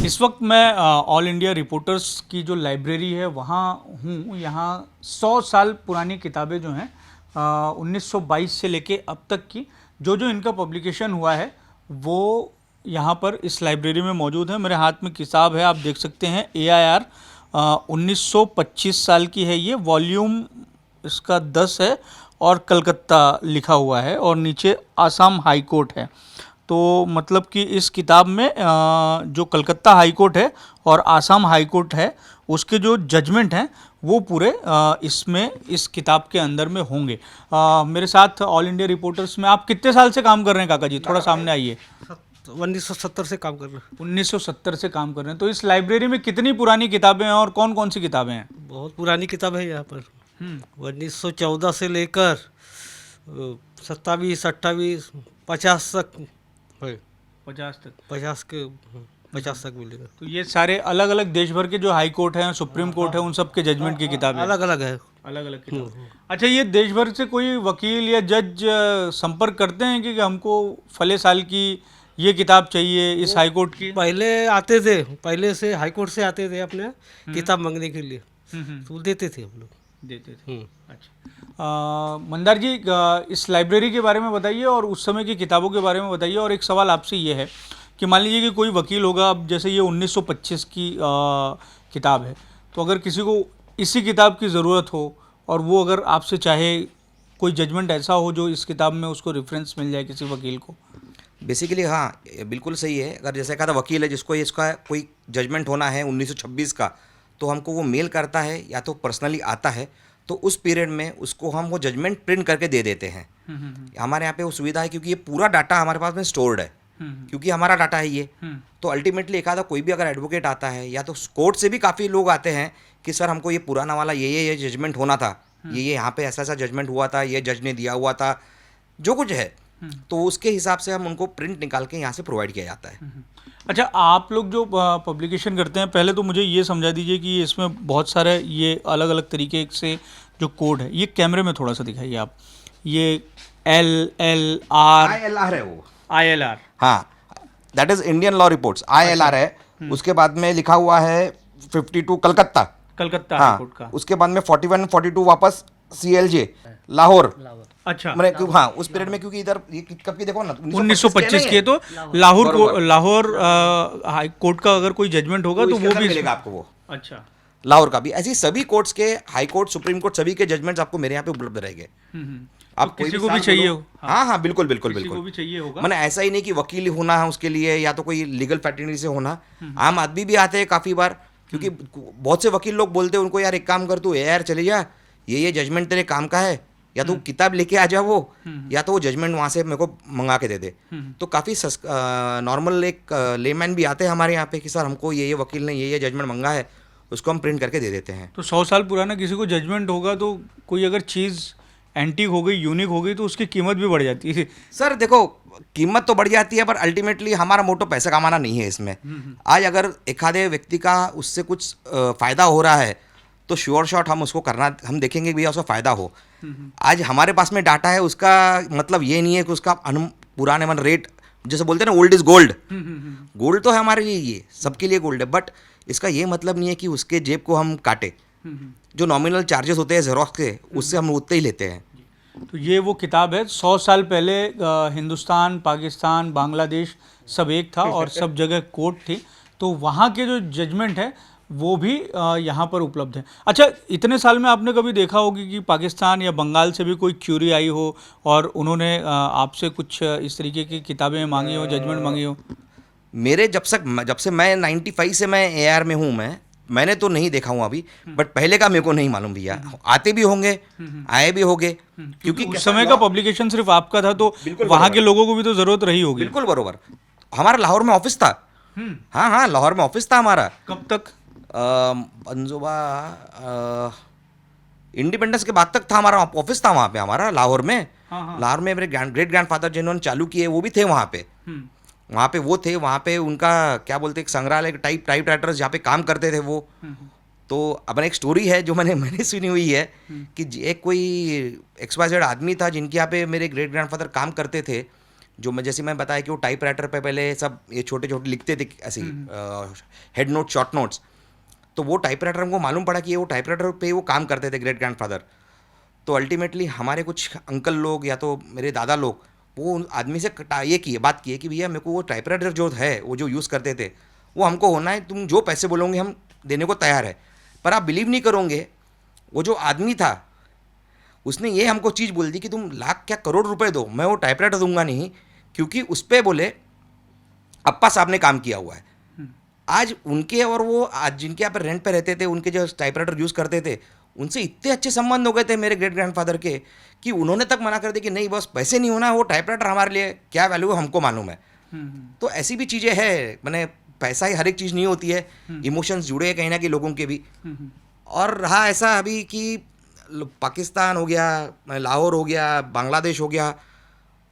इस वक्त मैं ऑल इंडिया रिपोर्टर्स की जो लाइब्रेरी है वहाँ हूँ। यहाँ 100 साल पुरानी किताबें जो हैं 1922 से लेके अब तक की जो इनका पब्लिकेशन हुआ है वो यहाँ पर इस लाइब्रेरी में मौजूद है। मेरे हाथ में किताब है, आप देख सकते हैं, AIR 1925 साल की है। ये वॉल्यूम इसका 10 है और कलकत्ता लिखा हुआ है और नीचे आसाम हाई कोर्ट है। तो मतलब कि इस किताब में जो कलकत्ता हाई कोर्ट है और आसाम हाई कोर्ट है उसके जो जजमेंट हैं वो पूरे इसमें इस किताब के अंदर में होंगे। मेरे साथ ऑल इंडिया रिपोर्टर्स में आप कितने साल से काम कर रहे हैं काका जी? थोड़ा सामने आइए। 1970 से काम कर रहे हैं। 1970 से काम कर रहे हैं। तो इस लाइब्रेरी में कितनी पुरानी किताबें हैं और कौन कौन सी किताबें हैं? बहुत पुरानी किताब है यहाँ पर। 1914 से लेकर 27, 28, 50 तक है। 50 तक। 50 तक मिलेगा। तो ये सारे अलग अलग देश भर के जो हाई कोर्ट हैं, सुप्रीम कोर्ट है, उन सब के जजमेंट की किताबें हैं। अलग अलग है। अलग अलग किताब। अच्छा, ये देश भर से कोई वकील या जज संपर्क करते हैं कि हमको फले साल की ये किताब चाहिए इस हाई कोर्ट की? पहले आते थे, पहले से हाई कोर्ट से आते थे अपने किताब मांगने के लिए, तो देते थे हम लोग। देते थे। अच्छा, मंदार जी, इस लाइब्रेरी के बारे में बताइए और उस समय की किताबों के बारे में बताइए। और एक सवाल आपसे ये है कि मान लीजिए कि कोई वकील होगा, अब जैसे ये 1925 की किताब है, तो अगर किसी को इसी किताब की ज़रूरत हो और वो अगर आपसे चाहे कोई जजमेंट ऐसा हो जो इस किताब में उसको रेफरेंस मिल जाए किसी वकील को? बेसिकली हाँ, ये बिल्कुल सही है। अगर जैसे कहा था वकील है जिसको इसका कोई जजमेंट होना है 1926 का, तो हमको वो मेल करता है या तो पर्सनली आता है, तो उस पीरियड में उसको हम वो जजमेंट प्रिंट करके दे देते हैं। हमारे यहाँ पे वो सुविधा है क्योंकि ये पूरा डाटा हमारे पास में स्टोर्ड है, क्योंकि हमारा डाटा है ये। तो अल्टीमेटली एक आधा कोई भी अगर एडवोकेट आता है या तो कोर्ट से भी काफ़ी लोग आते हैं कि सर हमको ये पुराना वाला ये जजमेंट होना था, ये यहाँ पे ऐसा ऐसा जजमेंट हुआ था, ये जज ने दिया हुआ था, जो कुछ है, तो उसके हिसाब से हम उनको प्रिंट निकाल के यहाँ से प्रोवाइड किया जाता है। अच्छा, आप लोग जो पब्लिकेशन करते हैं, पहले तो मुझे ये समझा दीजिए कि इसमें बहुत सारे ये अलग अलग तरीके से जो कोड है, ये कैमरे में थोड़ा सा दिखाइए आप। ये LLR ILR है वो। ILR, हाँ, that is Indian law reports. ILR है। उसके बाद में लिखा हुआ है 52 कलकत्ता। कलकत्ता हाँ, हाईकोर्ट का। उसके बाद में 41 42 वापस CLJ लाहौर। अच्छा, मैंने हाँ उस पीरियड में, क्योंकि इधर ये कब की देखो ना 1925 के, तो लाहौर हाई कोर्ट का अगर कोई जजमेंट होगा तो वो भी मिलेगा आपको वो। अच्छा, लाहौर का भी। ऐसी सभी कोर्ट्स के, हाई कोर्ट, सुप्रीम कोर्ट, सभी के जजमेंट्स आपको मेरे यहाँ पे उपलब्ध रहेंगे। आप तो किसी को भी चाहिए हो? हाँ हाँ, बिल्कुल बिल्कुल किसी को बिल्कुल भी चाहिए होगा। मैंने ऐसा ही नहीं कि वकील होना है उसके लिए या तो कोई लीगल फैटर्निटी से होना। आम आदमी भी आते हैं काफ़ी बार, क्योंकि बहुत से वकील लोग बोलते हैं उनको, यार एक काम कर, तू यार चले जा, ये जजमेंट तेरे काम का है, या तो किताब लेके आ जा वो, या तो वो जजमेंट वहाँ से मेरे को मंगा के दे दे। तो काफ़ी नॉर्मल एक लेमैन भी आते हैं हमारे यहाँ पे कि सर हमको ये वकील ने ये जजमेंट मंगा है, उसको हम प्रिंट करके दे देते हैं। तो 100 साल पुराना किसी को जजमेंट होगा तो कोई अगर चीज़ एंटीक हो गई, यूनिक हो गई, तो उसकी कीमत भी बढ़ जाती है। सर देखो, कीमत तो बढ़ जाती है, पर अल्टीमेटली हमारा मोटो पैसा कमाना नहीं है इसमें। आज अगर एक आधे व्यक्ति का उससे कुछ फ़ायदा हो रहा है तो श्योर शॉट हम उसको करना, हम देखेंगे भैया उसका फ़ायदा हो। आज हमारे पास में डाटा है, उसका मतलब ये नहीं है कि उसका पुराने मन रेट, जैसे बोलते हैं ना ओल्ड इज़ गोल्ड। गोल्ड तो है हमारे लिए, ये सबके लिए गोल्ड है, बट इसका ये मतलब नहीं है कि उसके जेब को हम काटे। जो नॉमिनल चार्जेस होते हैं जेरोक्स के, उससे हम उतने ही लेते हैं। तो ये वो किताब है। 100 साल पहले हिंदुस्तान, पाकिस्तान, बांग्लादेश सब एक था और सब जगह कोर्ट थी, तो वहाँ के जो जजमेंट है वो भी यहाँ पर उपलब्ध है। अच्छा, इतने साल में आपने कभी देखा होगी कि पाकिस्तान या बंगाल से भी कोई क्यूरी आई हो और उन्होंने आपसे कुछ इस तरीके की किताबें मांगी हो, जजमेंट मांगी हो? मेरे जब से मैं 95 से मैं AR में हूँ, मैंने तो नहीं देखा हूँ अभी, बट पहले का मेरे को नहीं मालूम भैया। आते भी होंगे, आए भी होंगे, क्योंकि उस समय का पब्लिकेशन सिर्फ आपका था, तो वहाँ के लोगों को भी तो ज़रूरत रही होगी। बिल्कुल बरोबर। हमारा लाहौर में ऑफिस था। हाँ हाँ, लाहौर में ऑफिस था हमारा। कब तक? पंजोबा इंडिपेंडेंस के बाद तक था हमारा ऑफिस, था वहाँ पे हमारा लाहौर में। लाहौर में मेरे ग्रेट ग्रैंडफादर जिन्होंने चालू किए वो भी थे वहाँ पे। वहाँ पे वो थे, वहाँ पे उनका क्या बोलते एक संग्रहालय टाइप राइटर्स जहाँ पे काम करते थे वो। तो अब एक स्टोरी है जो मैंने सुनी हुई है कि एक कोई XYZ आदमी था जिनके यहाँ पे मेरे ग्रेट ग्रैंडफादर काम करते थे। जो मैं जैसे मैं बताया कि वो टाइप राइटर पे पहले सब ये छोटे छोटे लिखते थे ऐसे हेड नोट, शॉर्ट नोट्स। तो वो टाइप राइटर हमको मालूम पड़ा कि वो टाइप राइटर पे वो काम करते थे ग्रेट ग्रैंडफादर। तो अल्टीमेटली हमारे कुछ अंकल लोग या तो मेरे दादा लोग वो उन आदमी से बात की है कि भैया मेरे को वो टाइप राइटर जो है वो जो यूज़ करते थे वो हमको होना है, तुम जो पैसे बोलोगे हम देने को तैयार है। पर आप बिलीव नहीं करोगे, वो जो आदमी था उसने ये हमको चीज़ बोल दी कि तुम लाख क्या करोड़ रुपए दो, मैं वो टाइप राइटर दूंगा नहीं, क्योंकि उस पर बोले अप्पा साहब ने काम किया हुआ है। आज उनके और वो आज जिनके यहाँ पर रेंट पे रहते थे, उनके जो टाइप राइटर यूज़ करते थे, उनसे इतने अच्छे संबंध हो गए थे मेरे ग्रेट ग्रैंडफादर के कि उन्होंने तक मना कर दिया कि नहीं बस पैसे नहीं होना, वो टाइप राइटर हमारे लिए क्या वैल्यू है हमको मालूम है। तो ऐसी भी चीज़ें है, मैंने पैसा ही हर एक चीज़ नहीं होती है, इमोशंस जुड़े हैं कहीं ना कहीं लोगों के भी। और रहा ऐसा अभी कि पाकिस्तान हो गया, लाहौर हो गया, बांग्लादेश हो गया,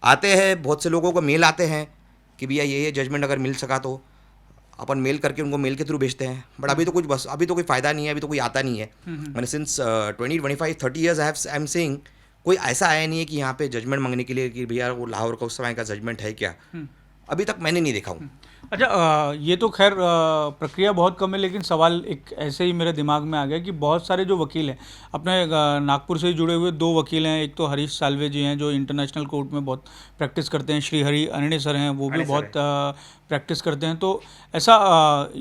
आते हैं बहुत से लोगों को मेल आते हैं कि भैया ये जजमेंट अगर मिल सका तो अपन मेल करके उनको मेल के थ्रू भेजते हैं। बट अभी तो कुछ बस अभी तो कोई फ़ायदा नहीं है, अभी तो कोई आता नहीं है। मैंने since 20-25-30 years I am saying कोई ऐसा आया नहीं है कि यहाँ पे जजमेंट मांगने के लिए कि भैया वो लाहौर का उस समय का जजमेंट है क्या, अभी तक मैंने नहीं देखा हूँ। अच्छा, ये तो खैर प्रक्रिया बहुत कम है, लेकिन सवाल एक ऐसे ही मेरे दिमाग में आ गया कि बहुत सारे जो वकील हैं अपने नागपुर से जुड़े हुए, दो वकील हैं। एक तो हरीश साल्वे जी हैं जो इंटरनेशनल कोर्ट में बहुत प्रैक्टिस करते हैं, श्री हरि अरण्य सर हैं, वो भी अरण्य सर बहुत प्रैक्टिस करते हैं। तो ऐसा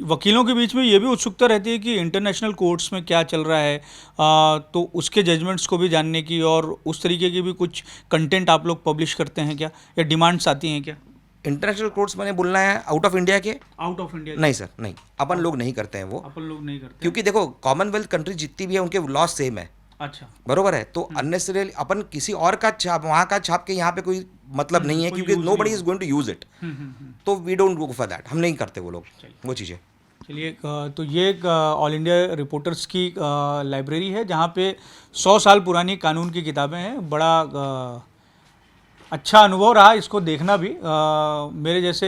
वकीलों के बीच में ये भी उत्सुकता रहती है कि इंटरनेशनल कोर्ट्स में क्या चल रहा है, तो उसके जजमेंट्स को भी जानने की, और उस तरीके की भी कुछ कंटेंट आप लोग पब्लिश करते हैं क्या, या डिमांड्स आती हैं क्या? इंटरनेशनल कोर्ट्स मैंने बोलना है आउट ऑफ इंडिया के? Out of India? नहीं सर, नहीं, अपन लोग नहीं करते हैं वो। अपन लोग नहीं करते क्योंकि देखो कॉमनवेल्थ कंट्री जितनी भी है उनके लॉ सेम है, अच्छा, बरोबर है। तो अननेसेसरी अपन किसी और का छाप वहाँ का छाप के यहाँ पे कोई मतलब नहीं है, कोई क्योंकि use नो बडी नहीं is going to use it. तो we don't go for that, हम नहीं करते वो लोग वो चीज़ें। चलिए, तो ये एक ऑल इंडिया रिपोर्टर्स की लाइब्रेरी है जहाँ पे 100 साल पुरानी कानून की किताबें हैं। बड़ा अच्छा अनुभव रहा इसको देखना भी। मेरे जैसे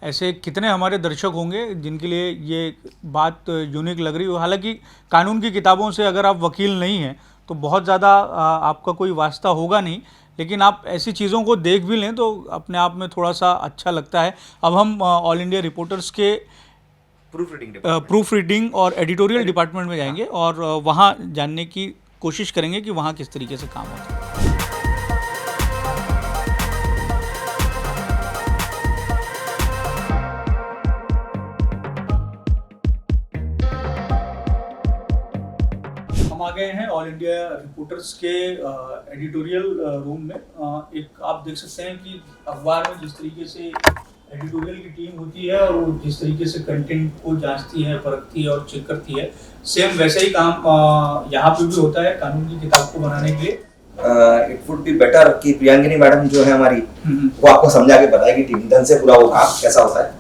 ऐसे कितने हमारे दर्शक होंगे जिनके लिए ये बात यूनिक लग रही हो। हालांकि कानून की किताबों से अगर आप वकील नहीं हैं तो बहुत ज़्यादा आपका कोई वास्ता होगा नहीं, लेकिन आप ऐसी चीज़ों को देख भी लें तो अपने आप में थोड़ा सा अच्छा लगता है। अब हम ऑल इंडिया रिपोर्टर्स के प्रूफ रीडिंग और एडिटोरियल डिपार्टमेंट में जाएंगे और वहाँ जानने की कोशिश करेंगे कि वहाँ किस तरीके से काम होता है। हम आ गए हैं ऑल इंडिया रिपोर्टर्स के एडिटोरियल रूम में। एक आप देख सकते हैं कि अखबार में जिस तरीके से एडिटोरियल की टीम होती है और वो जिस तरीके से कंटेंट को जांचती है, परखती है और चेक करती है, सेम वैसे ही काम यहाँ पे भी होता है कानून की किताब को बनाने के लिए। इट वुड बी बेटर कि प्रियंकिनी मैडम जो है हमारी वो आपको समझा के बताएगी टीम ढंग से पूरा वो काम कैसा होता है।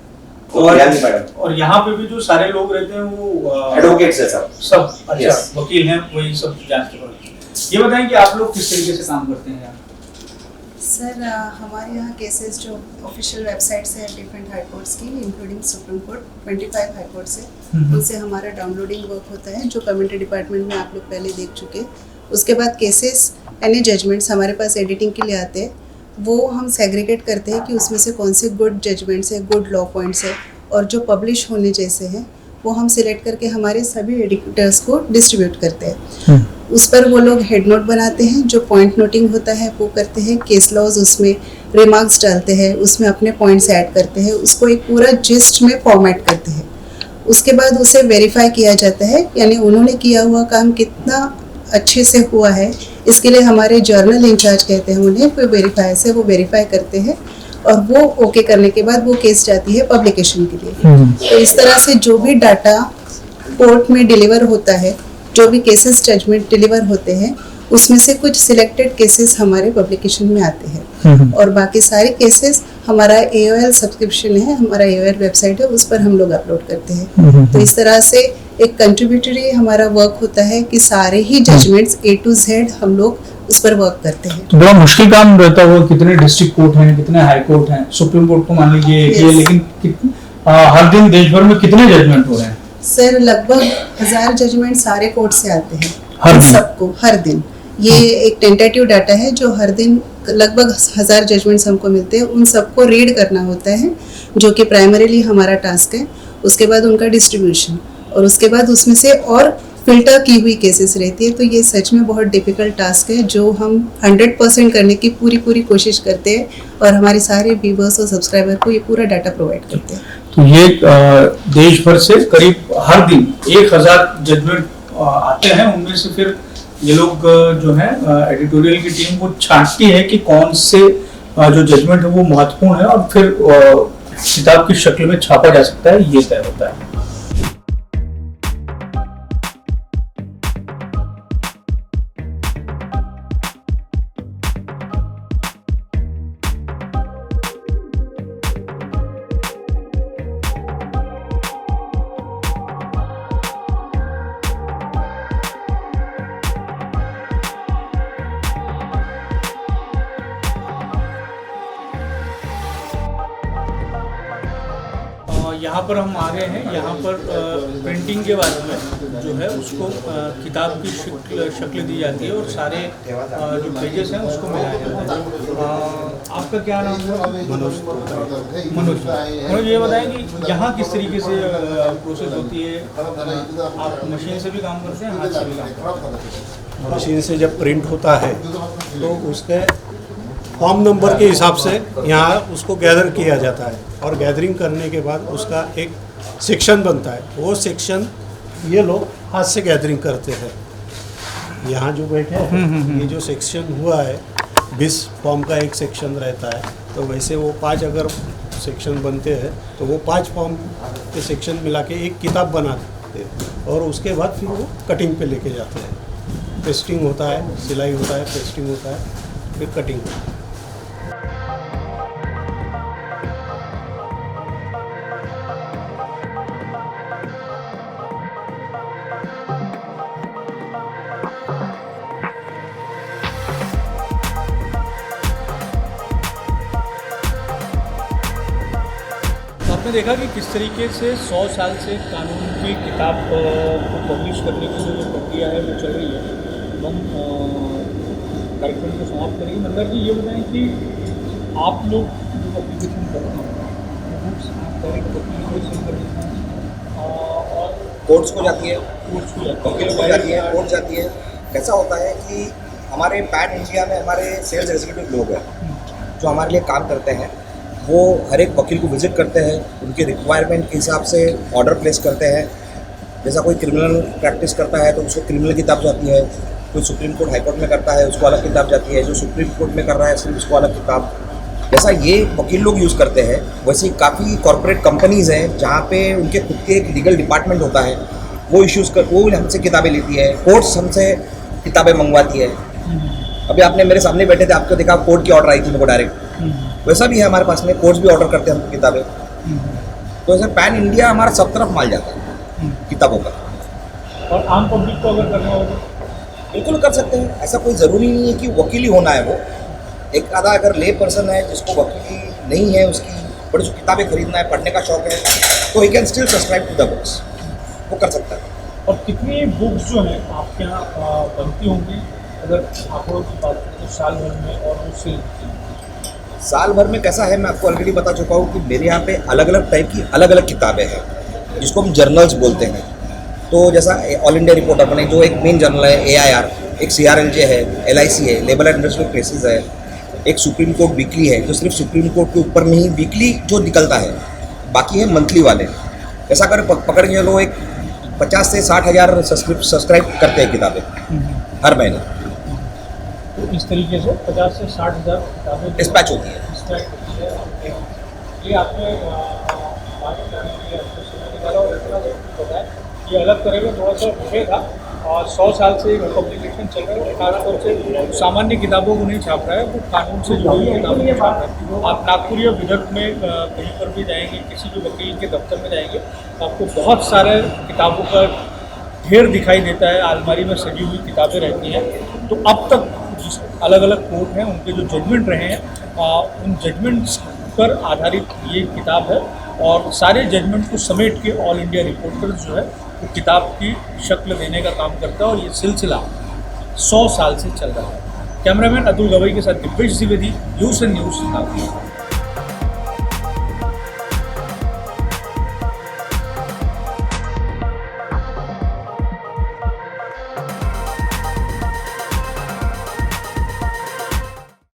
और यहाँ पे भी जो सारे लोग रहते हैं वो एडवोकेट्स है सब अच्छा, Yes. वकील हैं, वही सब जांचते हैं। ये बताएं कि आप लोग किस तरीके से काम करते हैं यहाँ? सर हमारे यहाँ केसेस जो ऑफिशियल वेबसाइट से डिफरेंट हाई कोर्ट्स की including supreme court 25 high court से, उनसे हमारा डाउनलोडिंग वर्क होता है जो कमेंट्री डिपार्टमेंट में आप लोग पहले देख चुके। उसके बाद केसेस यानी जजमेंट्स हमारे पास एडिटिंग के लिए आते हैं, वो हम सेग्रीगेट करते हैं कि उसमें से कौन से गुड जजमेंट्स है, गुड लॉ पॉइंट्स है और जो पब्लिश होने जैसे हैं वो हम सिलेक्ट करके हमारे सभी एडिटर्स को डिस्ट्रीब्यूट करते हैं। उस पर वो लोग हेड नोट बनाते हैं, जो पॉइंट नोटिंग होता है वो करते हैं, केस लॉज उसमें रिमार्क्स डालते हैं, उसमें अपने पॉइंट्स ऐड करते हैं, उसको एक पूरा जिस्ट में फॉर्मेट करते हैं। उसके बाद उसे वेरीफाई किया जाता है, यानी उन्होंने किया हुआ काम कितना अच्छे से हुआ है, इसके लिए हमारे जर्नल इंचार्ज कहते हैं उन्हें, फिर वेरीफाई से वो वेरीफाई करते हैं और वो ओके करने के बाद वो केस जाती है पब्लिकेशन के लिए। तो इस तरह से जो भी डाटा कोर्ट में डिलीवर होता है, जो भी केसेस जजमेंट डिलीवर होते हैं, उसमें से कुछ सिलेक्टेड केसेस हमारे पब्लिकेशन में आते हैं और बाकी सारे केसेस हमारा AOL सब्सक्रिप्शन है, हमारा AOL वेबसाइट है, उस पर हम लोग अपलोड करते हैं। तो इस तरह से एक कंट्रीब्यूटरी हमारा वर्क होता है कि सारे ही जजमेंट्स A to Z हम लोग उस पर वर्क करते हैं। तो बड़ा मुश्किल काम रहता है। वो कितने डिस्ट्रिक्ट कोर्ट हैं, कितने हाई कोर्ट हैं, सुप्रीम कोर्ट को मान लीजिए ये, लेकिन हर दिन देश भर में कितने जजमेंट हो रहे हैं? सर लगभग 1000 जजमेंट सारे कोर्ट से आते हैं हर दिन? सबको हर दिन। ये एक टेंटेटिव डाटा है जो हर दिन लगभग 1000 जजमेंट्स हमको मिलते हैं, उन सबको रीड करना होता है जो कि प्राइमरीली हमारा टास्क है। उसके बाद उनका डिस्ट्रीब्यूशन और उसके बाद उसमें से और फिल्टर की हुई केसेस रहती है। तो ये सच में बहुत डिफिकल्ट टास्क है जो हम 100% करने की पूरी कोशिश करते हैं और हमारे सारे व्यूअर्स और सब्सक्राइबर को ये पूरा डाटा प्रोवाइड करते हैं। तो ये देश भर से करीब हर दिन 1000 जजमेंट आते हैं। उनमें से फिर ये लोग जो है एडिटोरियल की टीम वो छांटती है कि कौन से जो जजमेंट है वो महत्वपूर्ण है और फिर किताब की शक्ल में छापा जा सकता है, ये तय होता है। यहाँ पर हम आ गए हैं। यहाँ पर प्रिंटिंग के बारे में जो है उसको किताब की शक्ल दी जाती है और सारे जो पेजेस हैं उसको मिलाया जाता है। आपका क्या नाम है? मनोज ये बताएं कि यहाँ किस तरीके से प्रोसेस होती है? आप मशीन से भी काम करते हैं, हाथ से भी काम करते हैं? मशीन से जब प्रिंट होता है तो उसके फॉर्म नंबर के हिसाब से यहाँ उसको गैदर किया जाता है और गैदरिंग करने के बाद उसका एक सेक्शन बनता है। वो सेक्शन ये लोग हाथ से गैदरिंग करते हैं। यहाँ जो बैठे हैं ये जो सेक्शन हुआ है 20 फॉर्म का एक सेक्शन रहता है, तो वैसे वो 5 अगर सेक्शन बनते हैं तो वो 5 फॉर्म के सेक्शन मिला के एक किताब बनाते हैं और उसके बाद फिर वो कटिंग पे लेके जाते हैं। पेस्टिंग होता है, सिलाई होता है, पेस्टिंग होता है, फिर कटिंग होता है। तो आपने देखा कि किस तरीके से 100 साल से कानून की किताब को पब्लिश करने की जो प्रक्रिया है वो चल रही है। हम कार्यक्रम को समाप्त करेंगे। मंदर जी ये बताएं कि आप लोग जो एप्लीकेशन करते हैं बुक्स डायरेक्ट एप्लीकेशन करते हैं और कोर्ट्स को जाती है, कोर्ट्स को जाती वकील को जाती है, कोर्ट जाती है। कैसा होता है कि हमारे पैन इंडिया में हमारे सेल्स एग्जीक्यूटिव लोग हैं जो हमारे लिए काम करते हैं। वो हर एक वकील को विजिट करते हैं, उनके रिक्वायरमेंट के हिसाब से ऑर्डर प्लेस करते हैं। जैसा कोई क्रिमिनल प्रैक्टिस करता है तो उसको क्रिमिनल किताब जाती है, कोई सुप्रीम कोर्ट हाई कोर्ट में करता है उसको अलग किताब जाती है, जो सुप्रीम कोर्ट में कर रहा है सिर्फ उसको अलग किताब। जैसा ये वकील लोग यूज़ करते हैं वैसे ही काफ़ी कॉर्पोरेट कंपनीज़ हैं जहाँ पे उनके खुद के एक लीगल डिपार्टमेंट होता है, वो वो हमसे किताबें लेती है, कोर्ट्स हमसे किताबें मंगवाती है। अभी आपने मेरे सामने बैठे थे, आपको देखा कोर्ट की ऑर्डर आई थी मेरे को डायरेक्ट, वैसा भी है हमारे पास में, कोर्ट्स भी ऑर्डर करते हैं हमको किताबें। तो ऐसे पैन इंडिया हमारा सब तरफ माल जाता है किताबों का। और आम पब्लिक को अगर करना हो तो बिल्कुल कर सकते हैं, ऐसा कोई ज़रूरी नहीं है कि वकील ही होना है। वो एक आधा अगर ले पर्सन है जिसको वकील नहीं है, उसकी बड़ी जो किताबें खरीदना है, पढ़ने का शौक है, तो he can still subscribe to the books, वो कर सकता है। और कितनी बुक्स जो हैं आपके यहाँ बनती होंगी अगर आंकड़ों की बात करें तो साल भर में? और उससे साल भर में कैसा है मैं आपको ऑलरेडी बता चुका हूँ कि मेरे यहाँ पे अलग अलग टाइप की अलग अलग किताबें हैं जिसको हम जर्नल्स बोलते हैं। तो जैसा ऑल इंडिया रिपोर्टर बने जो एक मेन जर्नल है, AIR, एक CRLJ है, LIC है, लेबर एंड इंडस्ट्रियल केसेस है, एक सुप्रीम कोर्ट वीकली है जो सिर्फ सुप्रीम कोर्ट के ऊपर में ही वीकली जो निकलता है, बाकी है मंथली वाले। ऐसा कर पकड़ के चलो एक 50 से 60 हज़ार सब्सक्राइब करते हैं किताबें हर महीने। तो इस तरीके से 50 से 60 हज़ार किताबें डिस्पैच होती है। डिस्पैच होती है। ये आपने बात करने के लिए आपको समय निकाला और इतना बताया। ये अलग तरह का थोड़ा सा विषय था और 100 साल से पब्लिकेशन चल रहा है। खासतौर से सामान्य किताबों को नहीं छाप रहा है, वो कानून से जुड़ी हुई किताबों को छाप रहा है। आप नागपुर या विदर्भ में कहीं पर भी जाएंगे, किसी भी वकील के दफ्तर में जाएंगे तो आपको बहुत सारे किताबों का ढेर दिखाई देता है, अलमारी में सजी हुई किताबें रहती हैं। तो अब तक जिस अलग अलग कोर्ट हैं उनके जो जजमेंट रहे हैं उन जजमेंट्स पर आधारित ये किताब है और सारे जजमेंट को समेट के ऑल इंडिया रिपोर्टर्स जो है वो किताब की शक्ल देने का काम करता है और ये सिलसिला 100 साल से चल रहा है। कैमरामैन अतुल गवई के साथ दिव्येश द्विवेदी, न्यूज़।